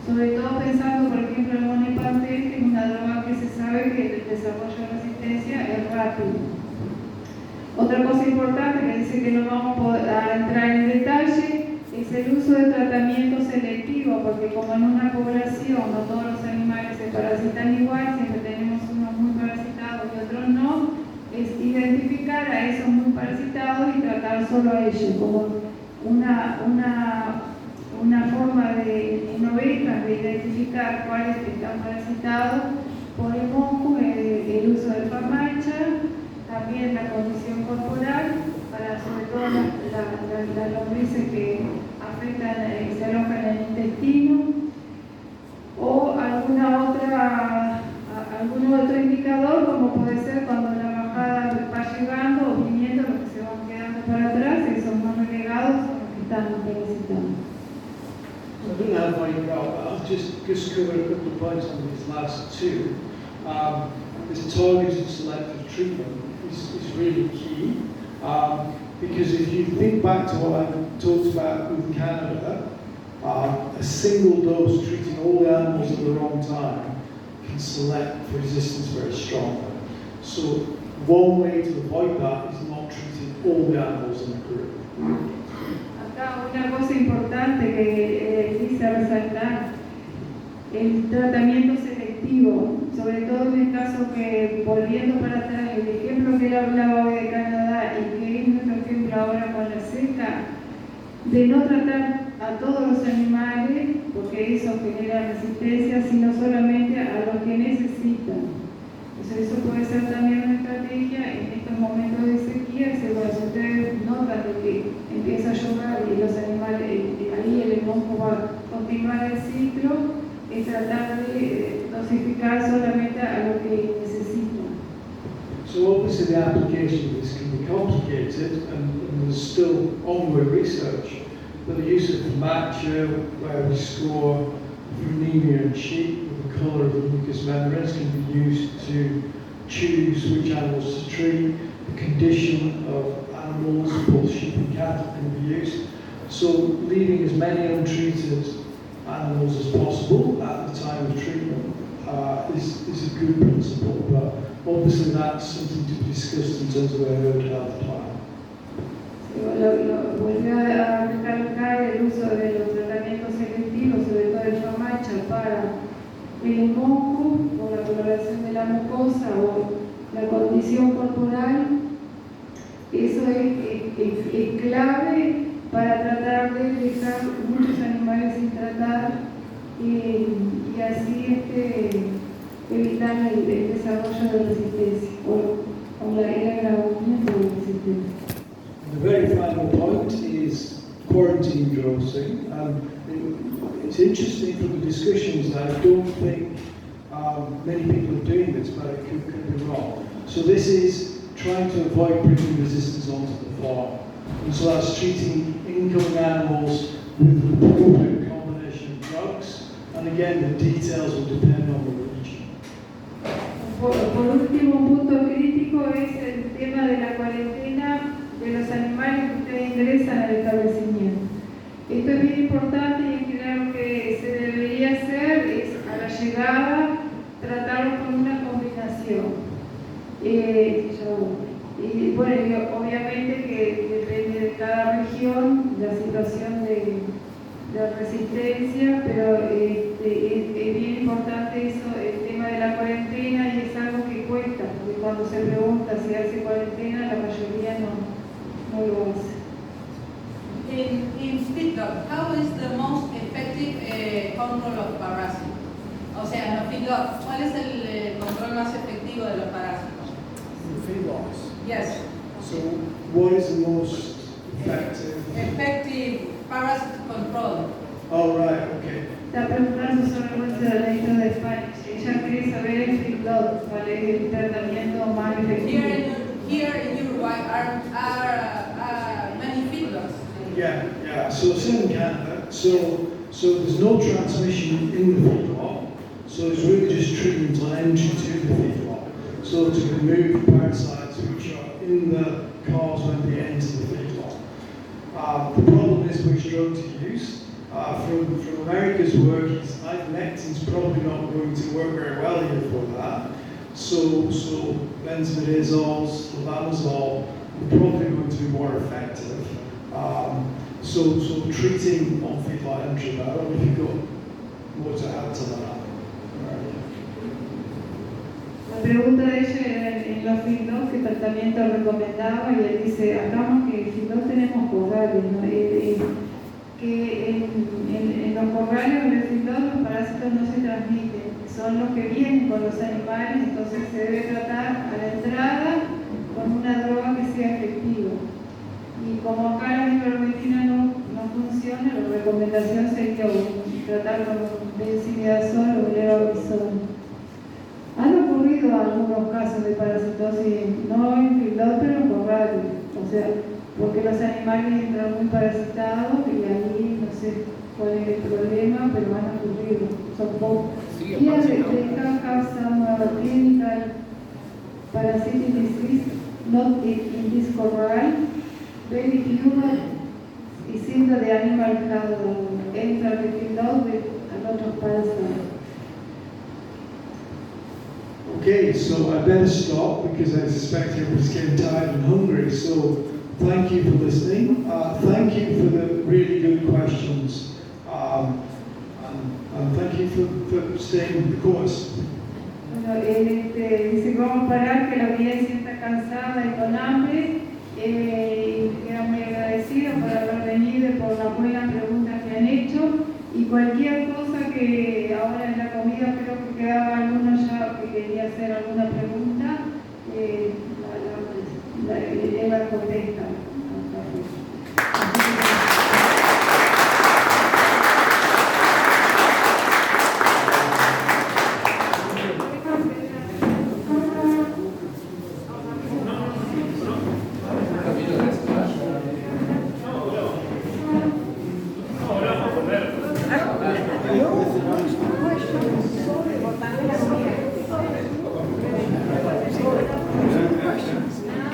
Sobre todo pensando, por ejemplo, en Boniparte, que es una droga que se sabe que el desarrollo de resistencia es rápido. Otra cosa importante que dice que no vamos a entrar en detalle es el uso de tratamiento selectivo, porque como en una población no todos los animales se parasitan igual, siempre tenemos unos muy parasitados y otros no, es identificar a esos muy parasitados y tratar solo a ellos, como una forma en ovejas de identificar cuáles están parasitados por el moco, el uso del FAMACHA. también la condición corporal, para sobre todo las lombrices que afectan, se alojan en el intestino, o algún otro indicador, como puede ser cuando la bajada va llegando o viniendo, los que se van quedando para atrás, esos más relegados son los que están parasitando. I don't have my I'll just cover a couple of points on these last two. This targeted selective treatment is really key, because if you think back to what I talked about with Canada, a single dose treating all the animals at the wrong time can select for resistance very strongly. So one way to avoid that is not treating all the animals in the group. Acá una cosa importante que quise resaltar, el tratamiento selectivo, sobre todo en el caso que, volviendo para atrás, el ejemplo que él hablaba hoy de Canadá y que es nuestro ejemplo ahora con la seca, de no tratar a todos los animales, porque eso genera resistencia, sino solamente a los que necesitan. Entonces, eso puede ser también una estrategia en estos momentos de sequía. Si ustedes notan que empieza a llover y los animales, ahí el monjo va a continuar el ciclo, es tratar de dosificar solamente a lo que necesitan. So obviously the application of this can be complicated, and there's still ongoing research. But the use of matcha, where we score for anemia in sheep with the colour of the mucous membranes, can be used to choose which animals to treat. The condition of animals, both sheep and cattle, can be used. So leaving as many untreated animals as possible at the time of treatment is a good principle, but obviously that's something to be discussed in terms of a herd health plan. Volvió a recalcar el uso de los tratamientos selectivos, sobre todo el famacha, para el moco, o la coloración de la mucosa o la condición corporal. Eso es clave para tratar de dejar muchos animales sin tratar y así evitar el desarrollo de resistencia o el agravamiento de resistencia. The very final point is quarantine dosing. It's interesting from the discussions that I don't think many people are doing this, but I could be wrong. So this is trying to avoid bringing resistance onto the farm. And so that's treating incoming animals with the appropriate combination of drugs. And again, the details will depend on the region. Por último, un punto crítico es el tema de la cuarentena de los animales que ustedes ingresan al establecimiento. Esto es bien importante y en general lo que se debería hacer es a la llegada tratarlos con una combinación. Y bueno, obviamente que depende de cada región la situación de resistencia, pero es bien importante eso, el tema de la cuarentena, y es algo que cuesta, porque cuando se pregunta si hace cuarentena, la mayoría no lo hace. In feedlot, how is the most effective control of parasites? O sea, en los feedlots, ¿cuál es el control más efectivo de los parásitos? Feedlots. Yes. So what is the most effective? Effective parasite control. Oh, right, okay. Está preguntando solamente de la lista de España. Ella quiere saber el feedlot, cuál es el tratamiento más efectivo. Here in Uruguay are many feedlots. Yeah. So it's in Canada. So there's no transmission in the feedlot. So it's really just treatment on entry to the feedlot. So to remove parasites which are in the cars when they enter the feedlot. The problem is which drug to use. From America's work, ivermectin's probably not going to work very well here for that. So benzodiazoles, levamisole are probably going to be more effective. So treating on feedlot entry, but I don't know if you've got more to add to that. La pregunta de ella era en los feedlots qué tratamiento recomendaba, y él dice, acá que en feedlots tenemos corrales, ¿no? Que en los corrales o en el feedlot los parásitos no se transmiten, son los que vienen con los animales, entonces se debe tratar a la entrada con Y como acá la ivermectina no funciona, la recomendación sería tratar con benzimidazol o levamisol. Han ocurrido algunos casos de parasitosis, no en feedlot, pero en corrales, o sea, porque los animales entran muy parasitados y ahí no sé cuál es el problema, pero han ocurrido, son pocos. Sigue Here parasitado. they can have some clinical parasitic disease, not in this corral, very few. It seems that the animal had entered the feedlot with a lot of parasites. Okay, so I better stop because I suspect everybody's getting tired and hungry. So thank you for listening. Thank you for the really good questions. And thank you for staying the course. Bueno, dice que vamos a parar, que la audiencia está cansada y con hambre. Y quedan muy agradecidos por haber venido y por las buenas preguntas que han hecho. Y cualquier cosa que ahora en la comida creo que quedaba alguno ya que quería hacer alguna pregunta, ella contesta.